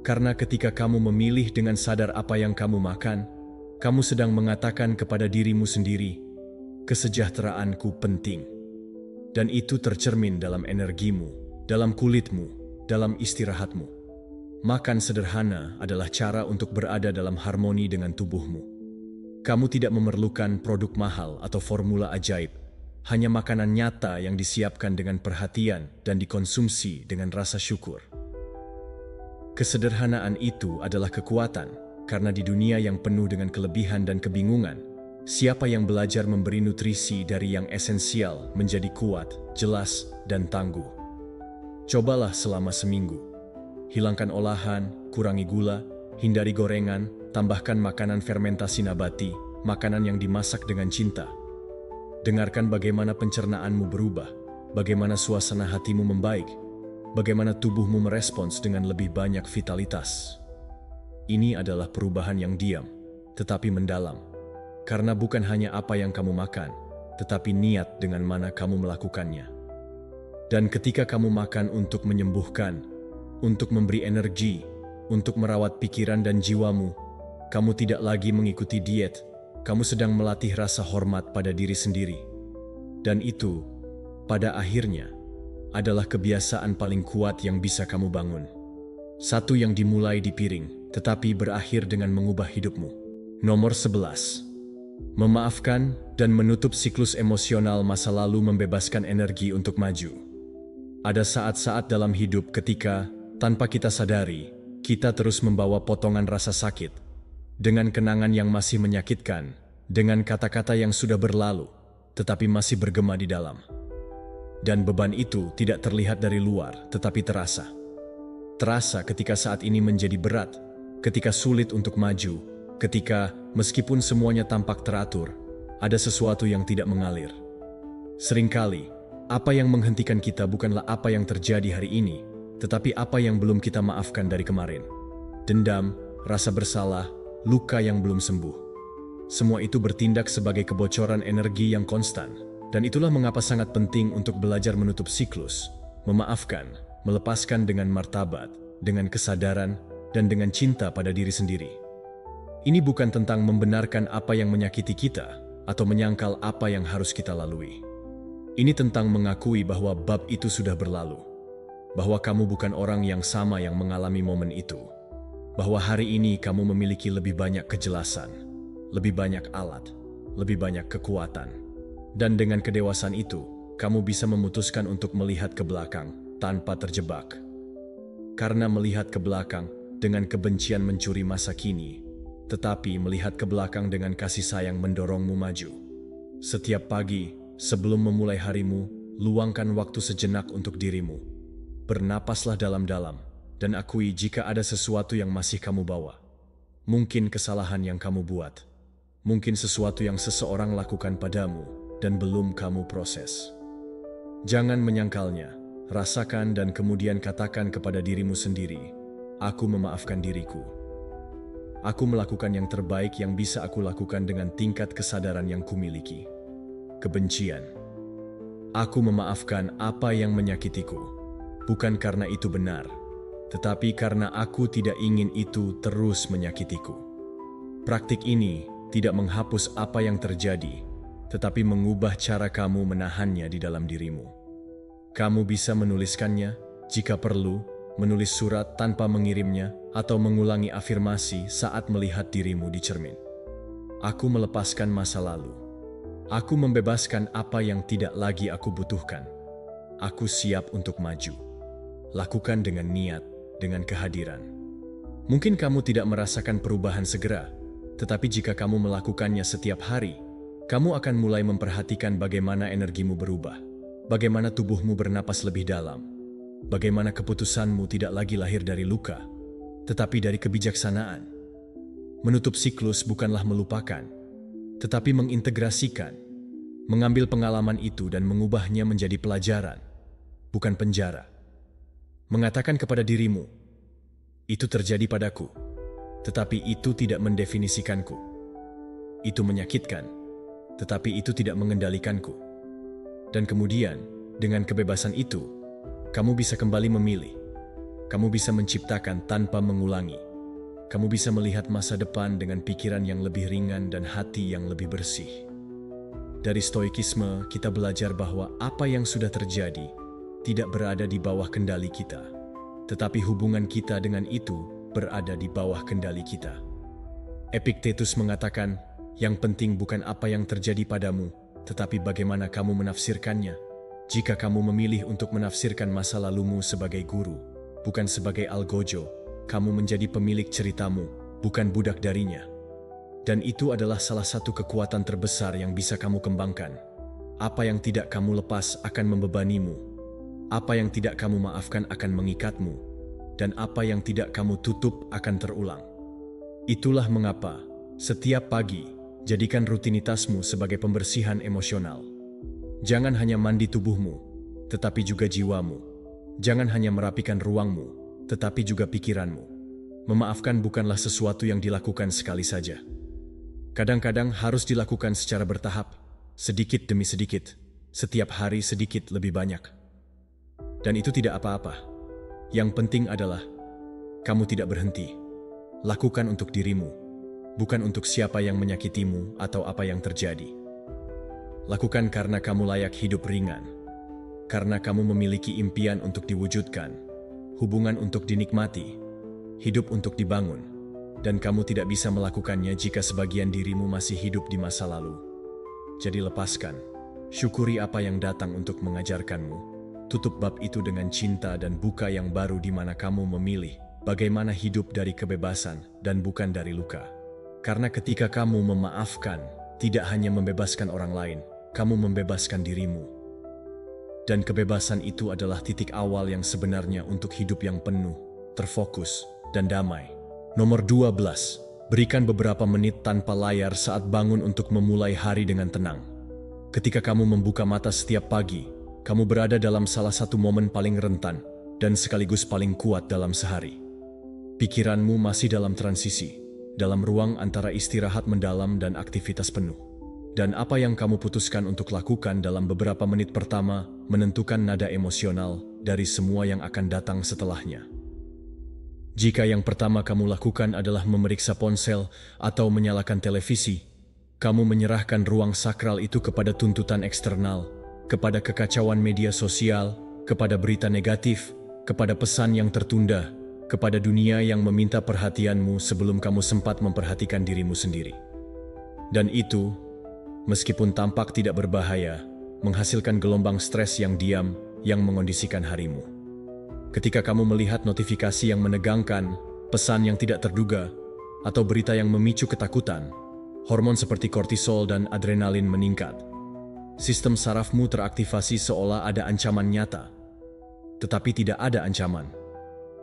Karena ketika kamu memilih dengan sadar apa yang kamu makan, kamu sedang mengatakan kepada dirimu sendiri, kesejahteraanku penting. Dan itu tercermin dalam energimu, dalam kulitmu, dalam istirahatmu. Makan sederhana adalah cara untuk berada dalam harmoni dengan tubuhmu. Kamu tidak memerlukan produk mahal atau formula ajaib, hanya makanan nyata yang disiapkan dengan perhatian dan dikonsumsi dengan rasa syukur. Kesederhanaan itu adalah kekuatan, karena di dunia yang penuh dengan kelebihan dan kebingungan, siapa yang belajar memberi nutrisi dari yang esensial menjadi kuat, jelas, dan tangguh. Cobalah selama seminggu. Hilangkan olahan, kurangi gula, hindari gorengan, tambahkan makanan fermentasi nabati, makanan yang dimasak dengan cinta. Dengarkan bagaimana pencernaanmu berubah, bagaimana suasana hatimu membaik, bagaimana tubuhmu merespons dengan lebih banyak vitalitas. Ini adalah perubahan yang diam, tetapi mendalam. Karena bukan hanya apa yang kamu makan, tetapi niat dengan mana kamu melakukannya. Dan ketika kamu makan untuk menyembuhkan, untuk memberi energi, untuk merawat pikiran dan jiwamu, kamu tidak lagi mengikuti diet, kamu sedang melatih rasa hormat pada diri sendiri. Dan itu, pada akhirnya, adalah kebiasaan paling kuat yang bisa kamu bangun. Satu yang dimulai di piring, tetapi berakhir dengan mengubah hidupmu. Nomor 11. Memaafkan dan menutup siklus emosional masa lalu membebaskan energi untuk maju. Ada saat-saat dalam hidup ketika, tanpa kita sadari, kita terus membawa potongan rasa sakit, dengan kenangan yang masih menyakitkan, dengan kata-kata yang sudah berlalu, tetapi masih bergema di dalam. Dan beban itu tidak terlihat dari luar, tetapi terasa. Terasa ketika saat ini menjadi berat, ketika sulit untuk maju, ketika meskipun semuanya tampak teratur, ada sesuatu yang tidak mengalir. Seringkali, apa yang menghentikan kita bukanlah apa yang terjadi hari ini, tetapi apa yang belum kita maafkan dari kemarin. Dendam, rasa bersalah, luka yang belum sembuh. Semua itu bertindak sebagai kebocoran energi yang konstan. Dan itulah mengapa sangat penting untuk belajar menutup siklus, memaafkan, melepaskan dengan martabat, dengan kesadaran, dan dengan cinta pada diri sendiri. Ini bukan tentang membenarkan apa yang menyakiti kita, atau menyangkal apa yang harus kita lalui. Ini tentang mengakui bahwa bab itu sudah berlalu. Bahwa kamu bukan orang yang sama yang mengalami momen itu. Bahwa hari ini kamu memiliki lebih banyak kejelasan, lebih banyak alat, lebih banyak kekuatan. Dan dengan kedewasaan itu, kamu bisa memutuskan untuk melihat ke belakang tanpa terjebak. Karena melihat ke belakang dengan kebencian mencuri masa kini, tetapi melihat ke belakang dengan kasih sayang mendorongmu maju. Setiap pagi, sebelum memulai harimu, luangkan waktu sejenak untuk dirimu. Bernapaslah dalam-dalam dan akui jika ada sesuatu yang masih kamu bawa. Mungkin kesalahan yang kamu buat. Mungkin sesuatu yang seseorang lakukan padamu dan belum kamu proses. Jangan menyangkalnya, rasakan dan kemudian katakan kepada dirimu sendiri, aku memaafkan diriku. Aku melakukan yang terbaik yang bisa aku lakukan dengan tingkat kesadaran yang kumiliki. Kebencian. Aku memaafkan apa yang menyakitiku, bukan karena itu benar, tetapi karena aku tidak ingin itu terus menyakitiku. Praktik ini tidak menghapus apa yang terjadi, tetapi mengubah cara kamu menahannya di dalam dirimu. Kamu bisa menuliskannya, jika perlu, menulis surat tanpa mengirimnya, atau mengulangi afirmasi saat melihat dirimu di cermin. Aku melepaskan masa lalu. Aku membebaskan apa yang tidak lagi aku butuhkan. Aku siap untuk maju. Lakukan dengan niat, dengan kehadiran. Mungkin kamu tidak merasakan perubahan segera, tetapi jika kamu melakukannya setiap hari, kamu akan mulai memperhatikan bagaimana energimu berubah, bagaimana tubuhmu bernapas lebih dalam, bagaimana keputusanmu tidak lagi lahir dari luka, tetapi dari kebijaksanaan. Menutup siklus bukanlah melupakan, tetapi mengintegrasikan, mengambil pengalaman itu dan mengubahnya menjadi pelajaran, bukan penjara. Mengatakan kepada dirimu, itu terjadi padaku, tetapi itu tidak mendefinisikanku. Itu menyakitkan, tetapi itu tidak mengendalikanku. Dan kemudian, dengan kebebasan itu, kamu bisa kembali memilih. Kamu bisa menciptakan tanpa mengulangi. Kamu bisa melihat masa depan dengan pikiran yang lebih ringan dan hati yang lebih bersih. Dari stoikisme, kita belajar bahwa apa yang sudah terjadi tidak berada di bawah kendali kita, tetapi hubungan kita dengan itu berada di bawah kendali kita. Epictetus mengatakan, yang penting bukan apa yang terjadi padamu, tetapi bagaimana kamu menafsirkannya. Jika kamu memilih untuk menafsirkan masa lalumu sebagai guru, bukan sebagai algojo, kamu menjadi pemilik ceritamu, bukan budak darinya. Dan itu adalah salah satu kekuatan terbesar yang bisa kamu kembangkan. Apa yang tidak kamu lepas akan membebanimu. Apa yang tidak kamu maafkan akan mengikatmu. Dan apa yang tidak kamu tutup akan terulang. Itulah mengapa, setiap pagi, jadikan rutinitasmu sebagai pembersihan emosional. Jangan hanya mandi tubuhmu, tetapi juga jiwamu. Jangan hanya merapikan ruangmu, tetapi juga pikiranmu. Memaafkan bukanlah sesuatu yang dilakukan sekali saja. Kadang-kadang harus dilakukan secara bertahap, sedikit demi sedikit, setiap hari sedikit lebih banyak. Dan itu tidak apa-apa. Yang penting adalah, kamu tidak berhenti. Lakukan untuk dirimu, bukan untuk siapa yang menyakitimu atau apa yang terjadi. Lakukan karena kamu layak hidup ringan. Karena kamu memiliki impian untuk diwujudkan, hubungan untuk dinikmati, hidup untuk dibangun. Dan kamu tidak bisa melakukannya jika sebagian dirimu masih hidup di masa lalu. Jadi lepaskan, syukuri apa yang datang untuk mengajarkanmu. Tutup bab itu dengan cinta dan buka yang baru di mana kamu memilih bagaimana hidup dari kebebasan dan bukan dari luka. Karena ketika kamu memaafkan, tidak hanya membebaskan orang lain, kamu membebaskan dirimu. Dan kebebasan itu adalah titik awal yang sebenarnya untuk hidup yang penuh, terfokus, dan damai. Nomor 12. Berikan beberapa menit tanpa layar saat bangun untuk memulai hari dengan tenang. Ketika kamu membuka mata setiap pagi, kamu berada dalam salah satu momen paling rentan dan sekaligus paling kuat dalam sehari. Pikiranmu masih dalam transisi, dalam ruang antara istirahat mendalam dan aktivitas penuh. Dan apa yang kamu putuskan untuk lakukan dalam beberapa menit pertama menentukan nada emosional dari semua yang akan datang setelahnya. Jika yang pertama kamu lakukan adalah memeriksa ponsel atau menyalakan televisi, kamu menyerahkan ruang sakral itu kepada tuntutan eksternal, kepada kekacauan media sosial, kepada berita negatif, kepada pesan yang tertunda, kepada dunia yang meminta perhatianmu sebelum kamu sempat memperhatikan dirimu sendiri. Dan itu, meskipun tampak tidak berbahaya, menghasilkan gelombang stres yang diam yang mengondisikan harimu. Ketika kamu melihat notifikasi yang menegangkan, pesan yang tidak terduga, atau berita yang memicu ketakutan, hormon seperti kortisol dan adrenalin meningkat. Sistem sarafmu teraktivasi seolah ada ancaman nyata. Tetapi tidak ada ancaman.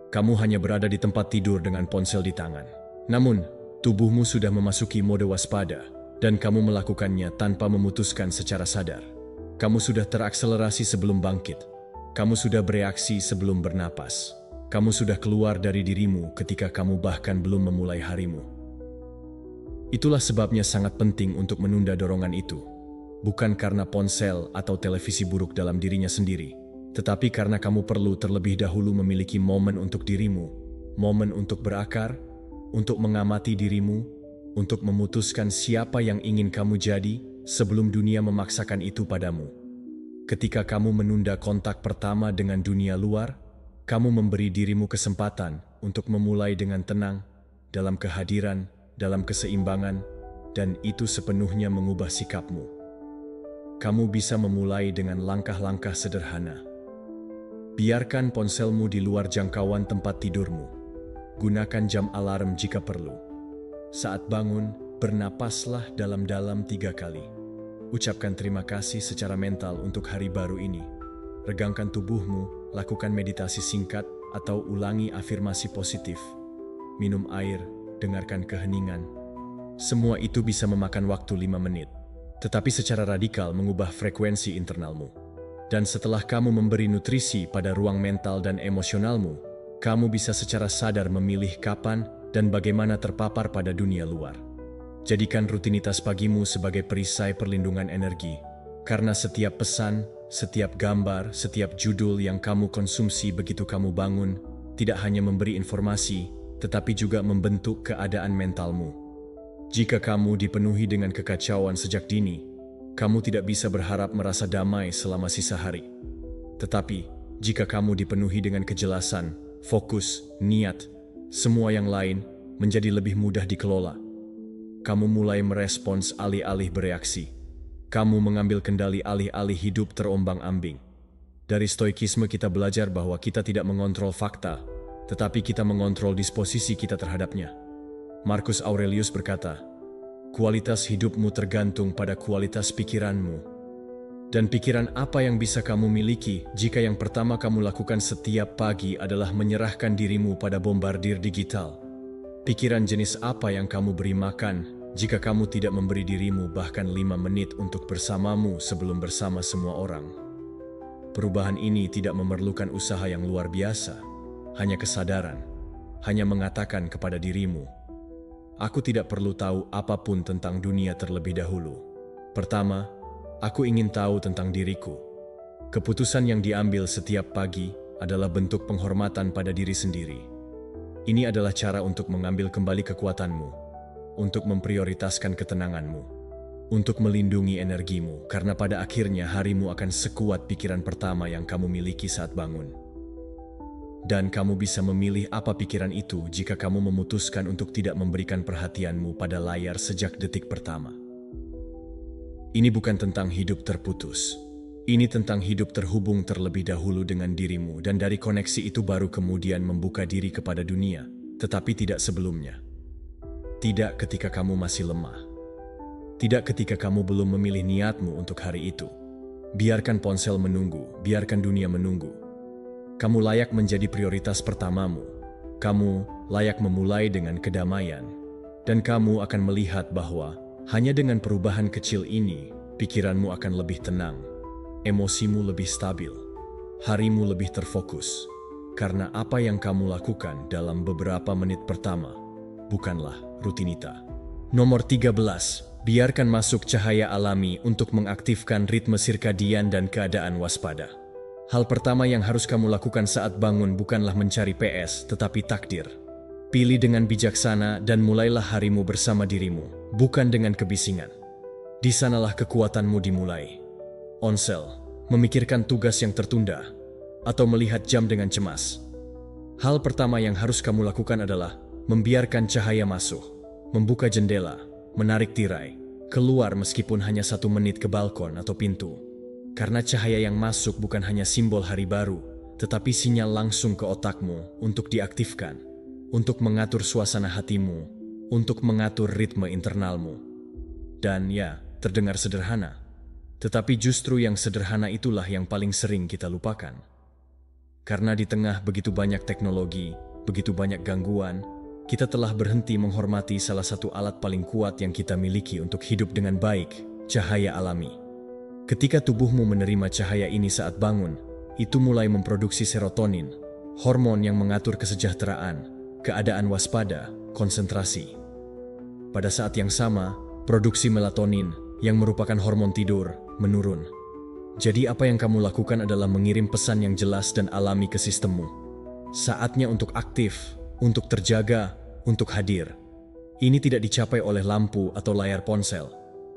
Kamu hanya berada di tempat tidur dengan ponsel di tangan. Namun, tubuhmu sudah memasuki mode waspada, dan kamu melakukannya tanpa memutuskan secara sadar. Kamu sudah terakselerasi sebelum bangkit. Kamu sudah bereaksi sebelum bernapas. Kamu sudah keluar dari dirimu ketika kamu bahkan belum memulai harimu. Itulah sebabnya sangat penting untuk menunda dorongan itu. Bukan karena ponsel atau televisi buruk dalam dirinya sendiri, tetapi karena kamu perlu terlebih dahulu memiliki momen untuk dirimu, momen untuk berakar, untuk mengamati dirimu, untuk memutuskan siapa yang ingin kamu jadi sebelum dunia memaksakan itu padamu. Ketika kamu menunda kontak pertama dengan dunia luar, kamu memberi dirimu kesempatan untuk memulai dengan tenang, dalam kehadiran, dalam keseimbangan, dan itu sepenuhnya mengubah sikapmu. Kamu bisa memulai dengan langkah-langkah sederhana. Biarkan ponselmu di luar jangkauan tempat tidurmu. Gunakan jam alarm jika perlu. Saat bangun, bernapaslah dalam-dalam 3 kali. Ucapkan terima kasih secara mental untuk hari baru ini. Regangkan tubuhmu, lakukan meditasi singkat, atau ulangi afirmasi positif. Minum air, dengarkan keheningan. Semua itu bisa memakan waktu 5 menit, tetapi secara radikal mengubah frekuensi internalmu. Dan setelah kamu memberi nutrisi pada ruang mental dan emosionalmu, kamu bisa secara sadar memilih kapan dan bagaimana terpapar pada dunia luar. Jadikan rutinitas pagimu sebagai perisai perlindungan energi, karena setiap pesan, setiap gambar, setiap judul yang kamu konsumsi begitu kamu bangun, tidak hanya memberi informasi, tetapi juga membentuk keadaan mentalmu. Jika kamu dipenuhi dengan kekacauan sejak dini, kamu tidak bisa berharap merasa damai selama sisa hari. Tetapi, jika kamu dipenuhi dengan kejelasan, fokus, niat, semua yang lain menjadi lebih mudah dikelola. Kamu mulai merespons alih-alih bereaksi. Kamu mengambil kendali alih-alih hidup terombang-ambing. Dari stoikisme kita belajar bahwa kita tidak mengontrol fakta, tetapi kita mengontrol disposisi kita terhadapnya. Marcus Aurelius berkata, kualitas hidupmu tergantung pada kualitas pikiranmu. Dan pikiran apa yang bisa kamu miliki jika yang pertama kamu lakukan setiap pagi adalah menyerahkan dirimu pada bombardir digital? Pikiran jenis apa yang kamu beri makan jika kamu tidak memberi dirimu bahkan 5 menit untuk bersamamu sebelum bersama semua orang? Perubahan ini tidak memerlukan usaha yang luar biasa. Hanya kesadaran, hanya mengatakan kepada dirimu, aku tidak perlu tahu apapun tentang dunia terlebih dahulu. Pertama, aku ingin tahu tentang diriku. Keputusan yang diambil setiap pagi adalah bentuk penghormatan pada diri sendiri. Ini adalah cara untuk mengambil kembali kekuatanmu, untuk memprioritaskan ketenanganmu, untuk melindungi energimu, karena pada akhirnya harimu akan sekuat pikiran pertama yang kamu miliki saat bangun. Dan kamu bisa memilih apa pikiran itu jika kamu memutuskan untuk tidak memberikan perhatianmu pada layar sejak detik pertama. Ini bukan tentang hidup terputus. Ini tentang hidup terhubung terlebih dahulu dengan dirimu, dan dari koneksi itu baru kemudian membuka diri kepada dunia, tetapi tidak sebelumnya. Tidak ketika kamu masih lemah. Tidak ketika kamu belum memilih niatmu untuk hari itu. Biarkan ponsel menunggu, biarkan dunia menunggu. Kamu layak menjadi prioritas pertamamu. Kamu layak memulai dengan kedamaian. Dan kamu akan melihat bahwa hanya dengan perubahan kecil ini, pikiranmu akan lebih tenang, emosimu lebih stabil, harimu lebih terfokus. Karena apa yang kamu lakukan dalam beberapa menit pertama bukanlah rutinita. Nomor 13. Biarkan masuk cahaya alami untuk mengaktifkan ritme sirkadian dan keadaan waspada. Hal pertama yang harus kamu lakukan saat bangun bukanlah mencari PS, tetapi takdir. Pilih dengan bijaksana dan mulailah harimu bersama dirimu, bukan dengan kebisingan. Di sanalah kekuatanmu dimulai. Onsel, memikirkan tugas yang tertunda, atau melihat jam dengan cemas. Hal pertama yang harus kamu lakukan adalah membiarkan cahaya masuk, membuka jendela, menarik tirai, keluar meskipun hanya 1 menit ke balkon atau pintu. Karena cahaya yang masuk bukan hanya simbol hari baru, tetapi sinyal langsung ke otakmu untuk diaktifkan, untuk mengatur suasana hatimu, untuk mengatur ritme internalmu. Dan ya, terdengar sederhana, tetapi justru yang sederhana itulah yang paling sering kita lupakan. Karena di tengah begitu banyak teknologi, begitu banyak gangguan, kita telah berhenti menghormati salah satu alat paling kuat yang kita miliki untuk hidup dengan baik, cahaya alami. Ketika tubuhmu menerima cahaya ini saat bangun, itu mulai memproduksi serotonin, hormon yang mengatur kesejahteraan, keadaan waspada, konsentrasi. Pada saat yang sama, produksi melatonin, yang merupakan hormon tidur, menurun. Jadi apa yang kamu lakukan adalah mengirim pesan yang jelas dan alami ke sistemmu. Saatnya untuk aktif, untuk terjaga, untuk hadir. Ini tidak dicapai oleh lampu atau layar ponsel.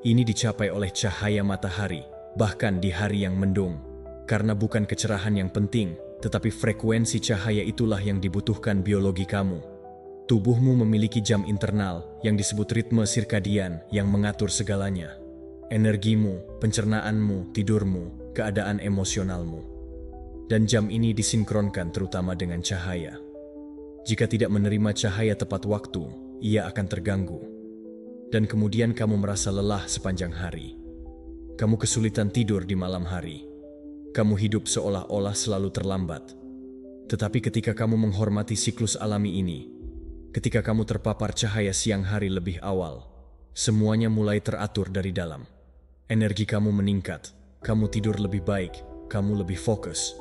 Ini dicapai oleh cahaya matahari, bahkan di hari yang mendung. Karena bukan kecerahan yang penting, tetapi frekuensi cahaya itulah yang dibutuhkan biologi kamu. Tubuhmu memiliki jam internal yang disebut ritme sirkadian yang mengatur segalanya. Energimu, pencernaanmu, tidurmu, keadaan emosionalmu. Dan jam ini disinkronkan terutama dengan cahaya. Jika tidak menerima cahaya tepat waktu, ia akan terganggu. Dan kemudian kamu merasa lelah sepanjang hari. Kamu kesulitan tidur di malam hari. Kamu hidup seolah-olah selalu terlambat. Tetapi ketika kamu menghormati siklus alami ini, ketika kamu terpapar cahaya siang hari lebih awal, semuanya mulai teratur dari dalam. Energi kamu meningkat, kamu tidur lebih baik, kamu lebih fokus.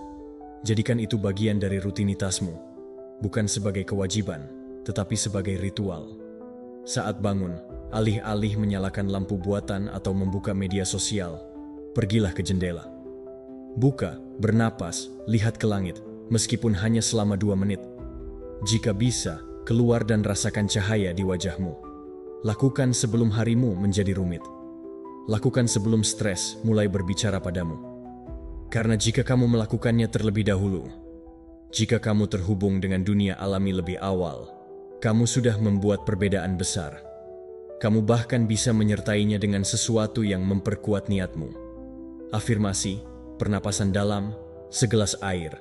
Jadikan itu bagian dari rutinitasmu, bukan sebagai kewajiban, tetapi sebagai ritual. Saat bangun, alih-alih menyalakan lampu buatan atau membuka media sosial, pergilah ke jendela. Buka, bernapas, lihat ke langit, meskipun hanya selama 2 menit. Jika bisa, keluar dan rasakan cahaya di wajahmu. Lakukan sebelum harimu menjadi rumit. Lakukan sebelum stres mulai berbicara padamu. Karena jika kamu melakukannya terlebih dahulu, jika kamu terhubung dengan dunia alami lebih awal, kamu sudah membuat perbedaan besar. Kamu bahkan bisa menyertainya dengan sesuatu yang memperkuat niatmu. Afirmasi, pernapasan dalam, segelas air.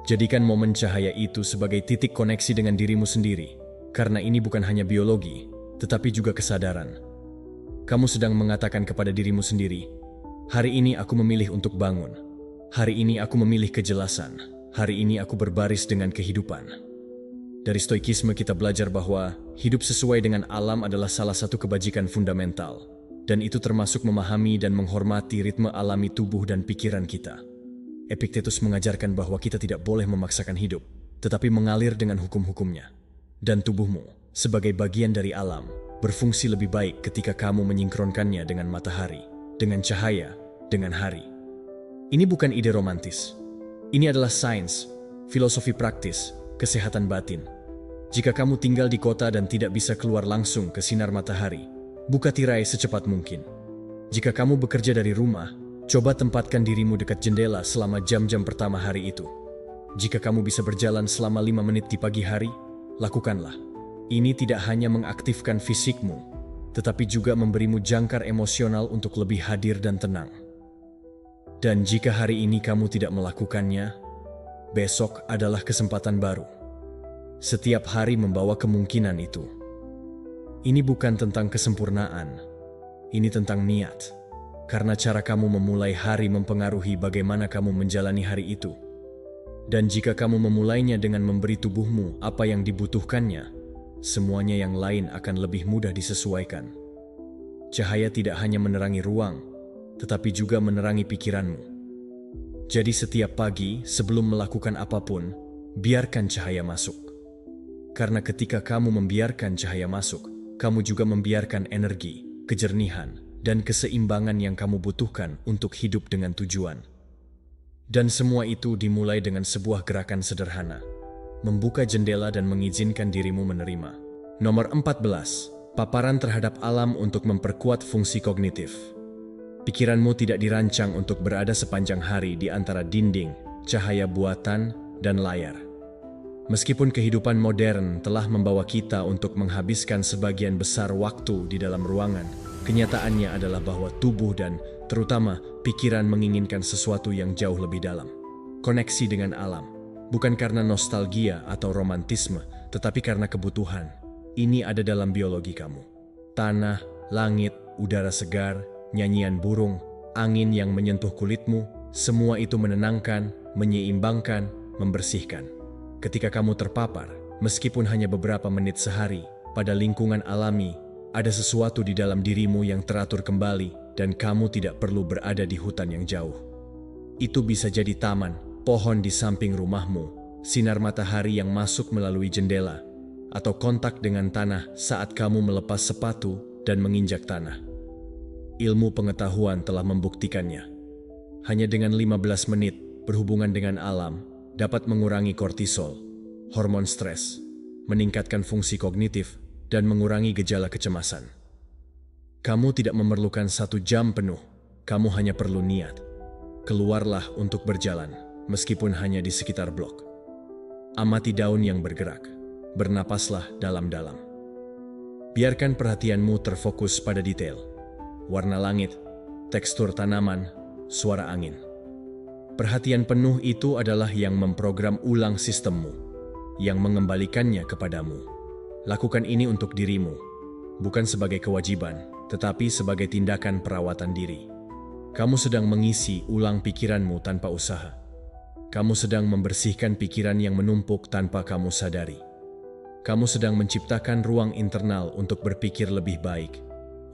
Jadikan momen cahaya itu sebagai titik koneksi dengan dirimu sendiri, karena ini bukan hanya biologi, tetapi juga kesadaran. Kamu sedang mengatakan kepada dirimu sendiri, hari ini aku memilih untuk bangun, hari ini aku memilih kejelasan, hari ini aku berbaris dengan kehidupan. Dari stoikisme kita belajar bahwa hidup sesuai dengan alam adalah salah satu kebajikan fundamental, dan itu termasuk memahami dan menghormati ritme alami tubuh dan pikiran kita. Epictetus mengajarkan bahwa kita tidak boleh memaksakan hidup, tetapi mengalir dengan hukum-hukumnya. Dan tubuhmu, sebagai bagian dari alam, berfungsi lebih baik ketika kamu menyinkronkannya dengan matahari, dengan cahaya, dengan hari. Ini bukan ide romantis. Ini adalah sains, filosofi praktis, kesehatan batin. Jika kamu tinggal di kota dan tidak bisa keluar langsung ke sinar matahari, buka tirai secepat mungkin. Jika kamu bekerja dari rumah, coba tempatkan dirimu dekat jendela selama jam-jam pertama hari itu. Jika kamu bisa berjalan selama 5 menit di pagi hari, lakukanlah. Ini tidak hanya mengaktifkan fisikmu, tetapi juga memberimu jangkar emosional untuk lebih hadir dan tenang. Dan jika hari ini kamu tidak melakukannya, besok adalah kesempatan baru. Setiap hari membawa kemungkinan itu. Ini bukan tentang kesempurnaan, ini tentang niat. Karena cara kamu memulai hari mempengaruhi bagaimana kamu menjalani hari itu. Dan jika kamu memulainya dengan memberi tubuhmu apa yang dibutuhkannya, semuanya yang lain akan lebih mudah disesuaikan. Cahaya tidak hanya menerangi ruang, tetapi juga menerangi pikiranmu. Jadi setiap pagi sebelum melakukan apapun, biarkan cahaya masuk. Karena ketika kamu membiarkan cahaya masuk, kamu juga membiarkan energi, kejernihan, dan keseimbangan yang kamu butuhkan untuk hidup dengan tujuan. Dan semua itu dimulai dengan sebuah gerakan sederhana, membuka jendela dan mengizinkan dirimu menerima. Nomor 14, paparan terhadap alam untuk memperkuat fungsi kognitif. Pikiranmu tidak dirancang untuk berada sepanjang hari di antara dinding, cahaya buatan, dan layar. Meskipun kehidupan modern telah membawa kita untuk menghabiskan sebagian besar waktu di dalam ruangan, kenyataannya adalah bahwa tubuh dan terutama pikiran menginginkan sesuatu yang jauh lebih dalam. Koneksi dengan alam, bukan karena nostalgia atau romantisme, tetapi karena kebutuhan. Ini ada dalam biologi kamu. Tanah, langit, udara segar, nyanyian burung, angin yang menyentuh kulitmu, semua itu menenangkan, menyeimbangkan, membersihkan. Ketika kamu terpapar, meskipun hanya beberapa menit sehari, pada lingkungan alami, ada sesuatu di dalam dirimu yang teratur kembali dan kamu tidak perlu berada di hutan yang jauh. Itu bisa jadi taman, pohon di samping rumahmu, sinar matahari yang masuk melalui jendela, atau kontak dengan tanah saat kamu melepas sepatu dan menginjak tanah. Ilmu pengetahuan telah membuktikannya. Hanya dengan 15 menit berhubungan dengan alam dapat mengurangi kortisol, hormon stres, meningkatkan fungsi kognitif, dan mengurangi gejala kecemasan. Kamu tidak memerlukan 1 jam penuh, kamu hanya perlu niat. Keluarlah untuk berjalan, meskipun hanya di sekitar blok. Amati daun yang bergerak, bernapaslah dalam-dalam. Biarkan perhatianmu terfokus pada detail, warna langit, tekstur tanaman, suara angin. Perhatian penuh itu adalah yang memprogram ulang sistemmu, yang mengembalikannya kepadamu. Lakukan ini untuk dirimu, bukan sebagai kewajiban, tetapi sebagai tindakan perawatan diri. Kamu sedang mengisi ulang pikiranmu tanpa usaha. Kamu sedang membersihkan pikiran yang menumpuk tanpa kamu sadari. Kamu sedang menciptakan ruang internal untuk berpikir lebih baik,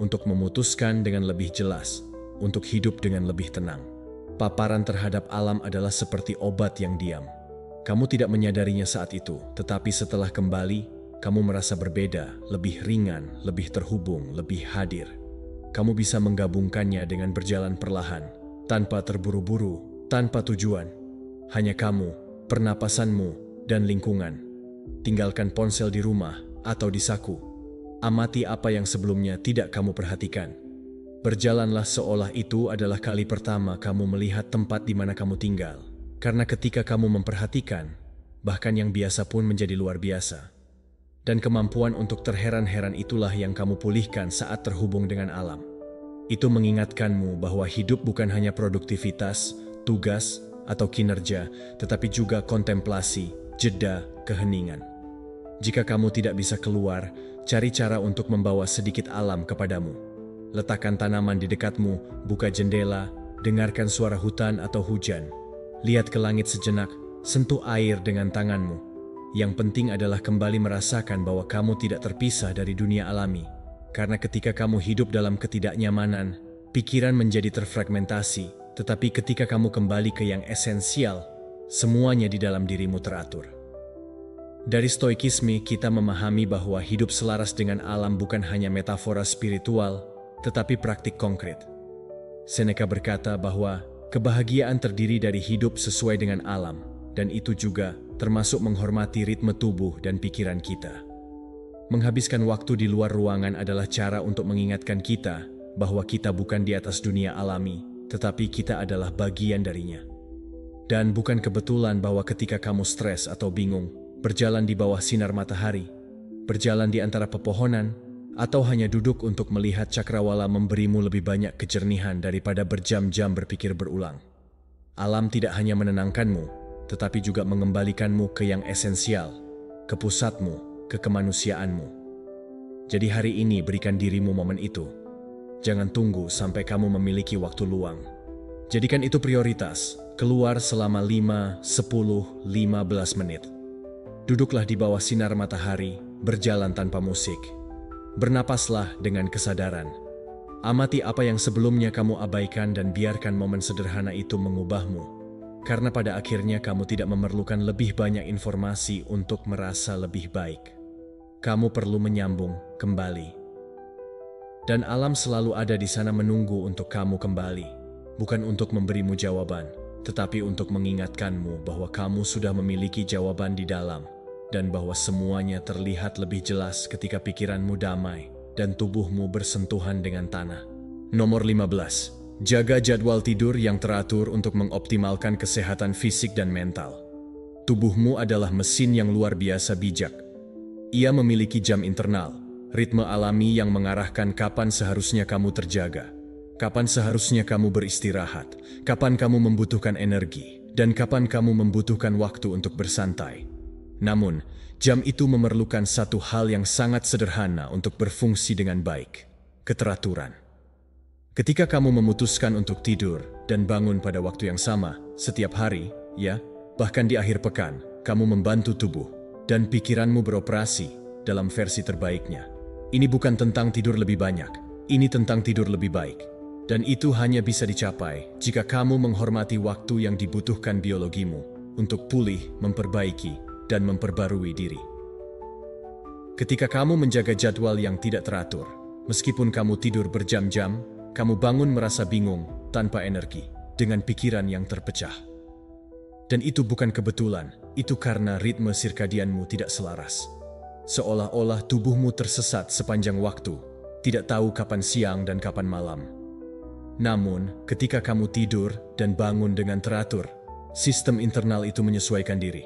untuk memutuskan dengan lebih jelas, untuk hidup dengan lebih tenang. Paparan terhadap alam adalah seperti obat yang diam. Kamu tidak menyadarinya saat itu, tetapi setelah kembali, kamu merasa berbeda, lebih ringan, lebih terhubung, lebih hadir. Kamu bisa menggabungkannya dengan berjalan perlahan, tanpa terburu-buru, tanpa tujuan. Hanya kamu, pernapasanmu, dan lingkungan. Tinggalkan ponsel di rumah atau di saku. Amati apa yang sebelumnya tidak kamu perhatikan. Berjalanlah seolah itu adalah kali pertama kamu melihat tempat di mana kamu tinggal. Karena ketika kamu memperhatikan, bahkan yang biasa pun menjadi luar biasa. Dan kemampuan untuk terheran-heran itulah yang kamu pulihkan saat terhubung dengan alam. Itu mengingatkanmu bahwa hidup bukan hanya produktivitas, tugas, atau kinerja, tetapi juga kontemplasi, jeda, keheningan. Jika kamu tidak bisa keluar, cari cara untuk membawa sedikit alam kepadamu. Letakkan tanaman di dekatmu, buka jendela, dengarkan suara hutan atau hujan. Lihat ke langit sejenak, sentuh air dengan tanganmu. Yang penting adalah kembali merasakan bahwa kamu tidak terpisah dari dunia alami. Karena ketika kamu hidup dalam ketidaknyamanan, pikiran menjadi terfragmentasi. Tetapi ketika kamu kembali ke yang esensial, semuanya di dalam dirimu teratur. Dari stoikisme, kita memahami bahwa hidup selaras dengan alam bukan hanya metafora spiritual, tetapi praktik konkret. Seneca berkata bahwa kebahagiaan terdiri dari hidup sesuai dengan alam, dan itu juga termasuk menghormati ritme tubuh dan pikiran kita. Menghabiskan waktu di luar ruangan adalah cara untuk mengingatkan kita bahwa kita bukan di atas dunia alami, tetapi kita adalah bagian darinya. Dan bukan kebetulan bahwa ketika kamu stres atau bingung, berjalan di bawah sinar matahari, berjalan di antara pepohonan, atau hanya duduk untuk melihat cakrawala memberimu lebih banyak kejernihan daripada berjam-jam berpikir berulang. Alam tidak hanya menenangkanmu, tetapi juga mengembalikanmu ke yang esensial, ke pusatmu, ke kemanusiaanmu. Jadi hari ini berikan dirimu momen itu. Jangan tunggu sampai kamu memiliki waktu luang. Jadikan itu prioritas. Keluar selama 5, 10, 15 menit. Duduklah di bawah sinar matahari, berjalan tanpa musik. Bernapaslah dengan kesadaran. Amati apa yang sebelumnya kamu abaikan dan biarkan momen sederhana itu mengubahmu. Karena pada akhirnya kamu tidak memerlukan lebih banyak informasi untuk merasa lebih baik. Kamu perlu menyambung kembali. Dan alam selalu ada di sana menunggu untuk kamu kembali. Bukan untuk memberimu jawaban, tetapi untuk mengingatkanmu bahwa kamu sudah memiliki jawaban di dalam. Dan bahwa semuanya terlihat lebih jelas ketika pikiranmu damai dan tubuhmu bersentuhan dengan tanah. Nomor 15. Jaga jadwal tidur yang teratur untuk mengoptimalkan kesehatan fisik dan mental. Tubuhmu adalah mesin yang luar biasa bijak. Ia memiliki jam internal, ritme alami yang mengarahkan kapan seharusnya kamu terjaga, kapan seharusnya kamu beristirahat, kapan kamu membutuhkan energi, dan kapan kamu membutuhkan waktu untuk bersantai. Namun, jam itu memerlukan satu hal yang sangat sederhana untuk berfungsi dengan baik: keteraturan. Ketika kamu memutuskan untuk tidur dan bangun pada waktu yang sama setiap hari, bahkan di akhir pekan, kamu membantu tubuh dan pikiranmu beroperasi dalam versi terbaiknya. Ini bukan tentang tidur lebih banyak, ini tentang tidur lebih baik. Dan itu hanya bisa dicapai jika kamu menghormati waktu yang dibutuhkan biologimu untuk pulih, memperbaiki, dan memperbarui diri. Ketika kamu menjaga jadwal yang tidak teratur, meskipun kamu tidur berjam-jam, kamu bangun merasa bingung, tanpa energi, dengan pikiran yang terpecah. Dan itu bukan kebetulan, itu karena ritme sirkadianmu tidak selaras. Seolah-olah tubuhmu tersesat sepanjang waktu, tidak tahu kapan siang dan kapan malam. Namun, ketika kamu tidur dan bangun dengan teratur, sistem internal itu menyesuaikan diri.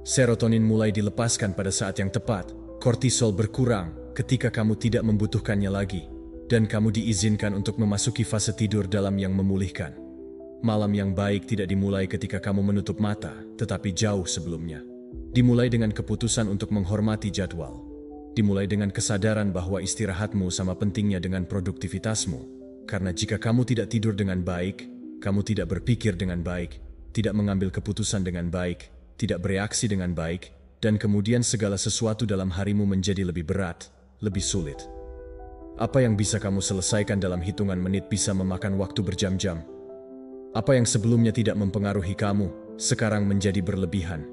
Serotonin mulai dilepaskan pada saat yang tepat, kortisol berkurang ketika kamu tidak membutuhkannya lagi, dan kamu diizinkan untuk memasuki fase tidur dalam yang memulihkan. Malam yang baik tidak dimulai ketika kamu menutup mata, tetapi jauh sebelumnya. Dimulai dengan keputusan untuk menghormati jadwal. Dimulai dengan kesadaran bahwa istirahatmu sama pentingnya dengan produktivitasmu. Karena jika kamu tidak tidur dengan baik, kamu tidak berpikir dengan baik, tidak mengambil keputusan dengan baik, tidak bereaksi dengan baik, dan kemudian segala sesuatu dalam harimu menjadi lebih berat, lebih sulit. Apa yang bisa kamu selesaikan dalam hitungan menit bisa memakan waktu berjam-jam. Apa yang sebelumnya tidak mempengaruhi kamu, sekarang menjadi berlebihan.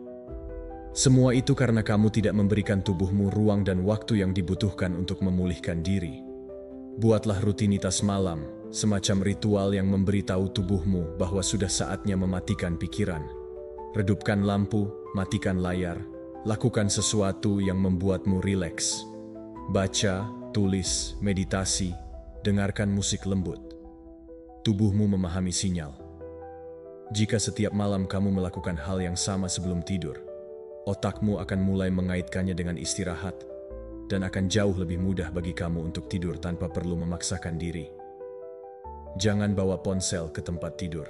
Semua itu karena kamu tidak memberikan tubuhmu ruang dan waktu yang dibutuhkan untuk memulihkan diri. Buatlah rutinitas malam, semacam ritual yang memberitahu tubuhmu bahwa sudah saatnya mematikan pikiran. Redupkan lampu, matikan layar, lakukan sesuatu yang membuatmu rileks. Baca, tulis, meditasi, dengarkan musik lembut. Tubuhmu memahami sinyal. Jika setiap malam kamu melakukan hal yang sama sebelum tidur, otakmu akan mulai mengaitkannya dengan istirahat, dan akan jauh lebih mudah bagi kamu untuk tidur tanpa perlu memaksakan diri. Jangan bawa ponsel ke tempat tidur.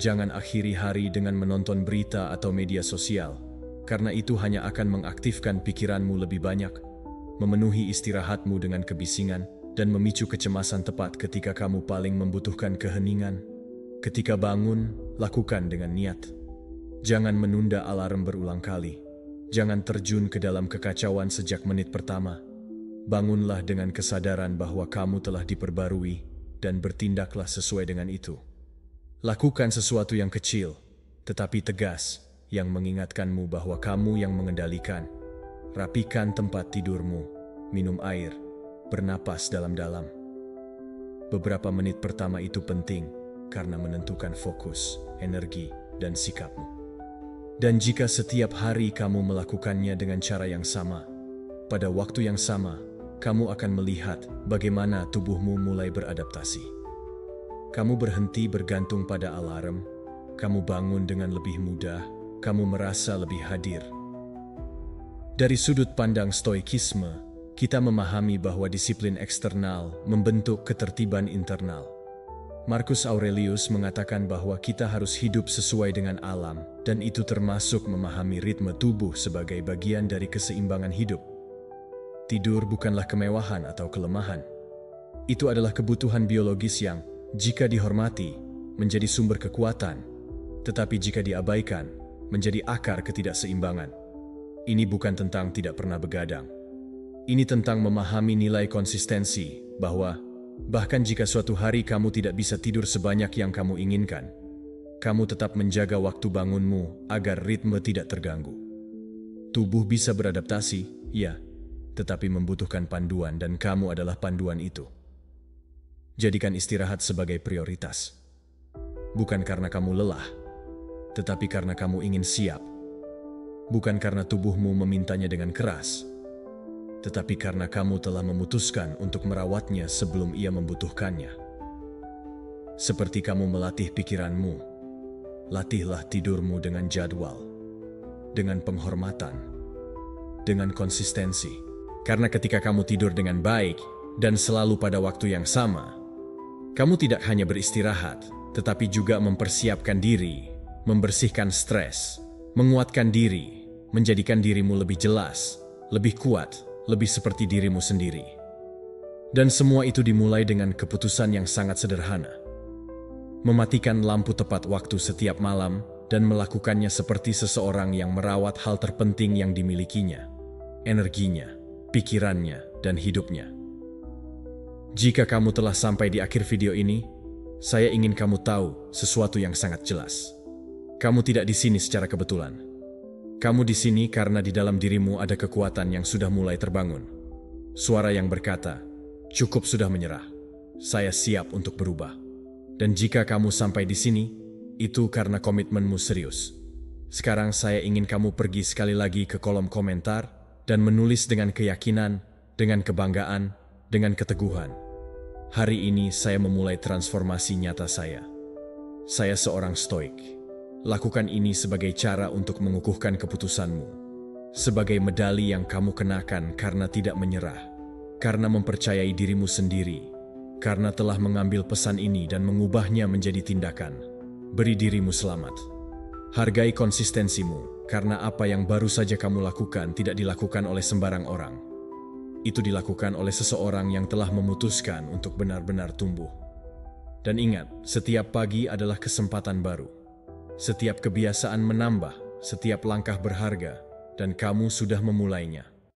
Jangan akhiri hari dengan menonton berita atau media sosial, karena itu hanya akan mengaktifkan pikiranmu lebih banyak, memenuhi istirahatmu dengan kebisingan, dan memicu kecemasan tepat ketika kamu paling membutuhkan keheningan. Ketika bangun, lakukan dengan niat. Jangan menunda alarm berulang kali. Jangan terjun ke dalam kekacauan sejak menit pertama. Bangunlah dengan kesadaran bahwa kamu telah diperbarui dan bertindaklah sesuai dengan itu. Lakukan sesuatu yang kecil, tetapi tegas, yang mengingatkanmu bahwa kamu yang mengendalikan. Rapikan tempat tidurmu, minum air, bernapas dalam-dalam. Beberapa menit pertama itu penting, karena menentukan fokus, energi, dan sikapmu. Dan jika setiap hari kamu melakukannya dengan cara yang sama, pada waktu yang sama, kamu akan melihat bagaimana tubuhmu mulai beradaptasi. Kamu berhenti bergantung pada alarm, kamu bangun dengan lebih mudah, kamu merasa lebih hadir. Dari sudut pandang stoikisme, kita memahami bahwa disiplin eksternal membentuk ketertiban internal. Marcus Aurelius mengatakan bahwa kita harus hidup sesuai dengan alam, dan itu termasuk memahami ritme tubuh sebagai bagian dari keseimbangan hidup. Tidur bukanlah kemewahan atau kelemahan. Itu adalah kebutuhan biologis yang, jika dihormati, menjadi sumber kekuatan, tetapi jika diabaikan, menjadi akar ketidakseimbangan. Ini bukan tentang tidak pernah begadang. Ini tentang memahami nilai konsistensi, bahwa bahkan jika suatu hari kamu tidak bisa tidur sebanyak yang kamu inginkan, kamu tetap menjaga waktu bangunmu agar ritme tidak terganggu. Tubuh bisa beradaptasi, ya, tetapi membutuhkan panduan dan kamu adalah panduan itu. Jadikan istirahat sebagai prioritas. Bukan karena kamu lelah, tetapi karena kamu ingin siap. Bukan karena tubuhmu memintanya dengan keras, tetapi karena kamu telah memutuskan untuk merawatnya sebelum ia membutuhkannya. seperti kamu melatih pikiranmu. Latihlah tidurmu dengan jadwal, dengan penghormatan, dengan konsistensi. Karena ketika kamu tidur dengan baik dan selalu pada waktu yang sama, kamu tidak hanya beristirahat, tetapi juga mempersiapkan diri, membersihkan stres, menguatkan diri, menjadikan dirimu lebih jelas, lebih kuat, lebih seperti dirimu sendiri. Dan semua itu dimulai dengan keputusan yang sangat sederhana. Mematikan lampu tepat waktu setiap malam dan melakukannya seperti seseorang yang merawat hal terpenting yang dimilikinya, energinya, pikirannya, dan hidupnya. Jika kamu telah sampai di akhir video ini, saya ingin kamu tahu sesuatu yang sangat jelas. Kamu tidak di sini secara kebetulan. Kamu di sini karena di dalam dirimu ada kekuatan yang sudah mulai terbangun. Suara yang berkata, "Cukup sudah menyerah. Saya siap untuk berubah." Dan jika kamu sampai di sini, itu karena komitmenmu serius. Sekarang saya ingin kamu pergi sekali lagi ke kolom komentar dan menulis dengan keyakinan, dengan kebanggaan, dengan keteguhan. Hari ini saya memulai transformasi nyata saya. Saya seorang stoik. Lakukan ini sebagai cara untuk mengukuhkan keputusanmu. Sebagai medali yang kamu kenakan karena tidak menyerah. Karena mempercayai dirimu sendiri. Karena telah mengambil pesan ini dan mengubahnya menjadi tindakan. Beri dirimu selamat. Hargai konsistensimu, karena apa yang baru saja kamu lakukan tidak dilakukan oleh sembarang orang. Itu dilakukan oleh seseorang yang telah memutuskan untuk benar-benar tumbuh. Dan ingat, setiap pagi adalah kesempatan baru. Setiap kebiasaan menambah, setiap langkah berharga, dan kamu sudah memulainya.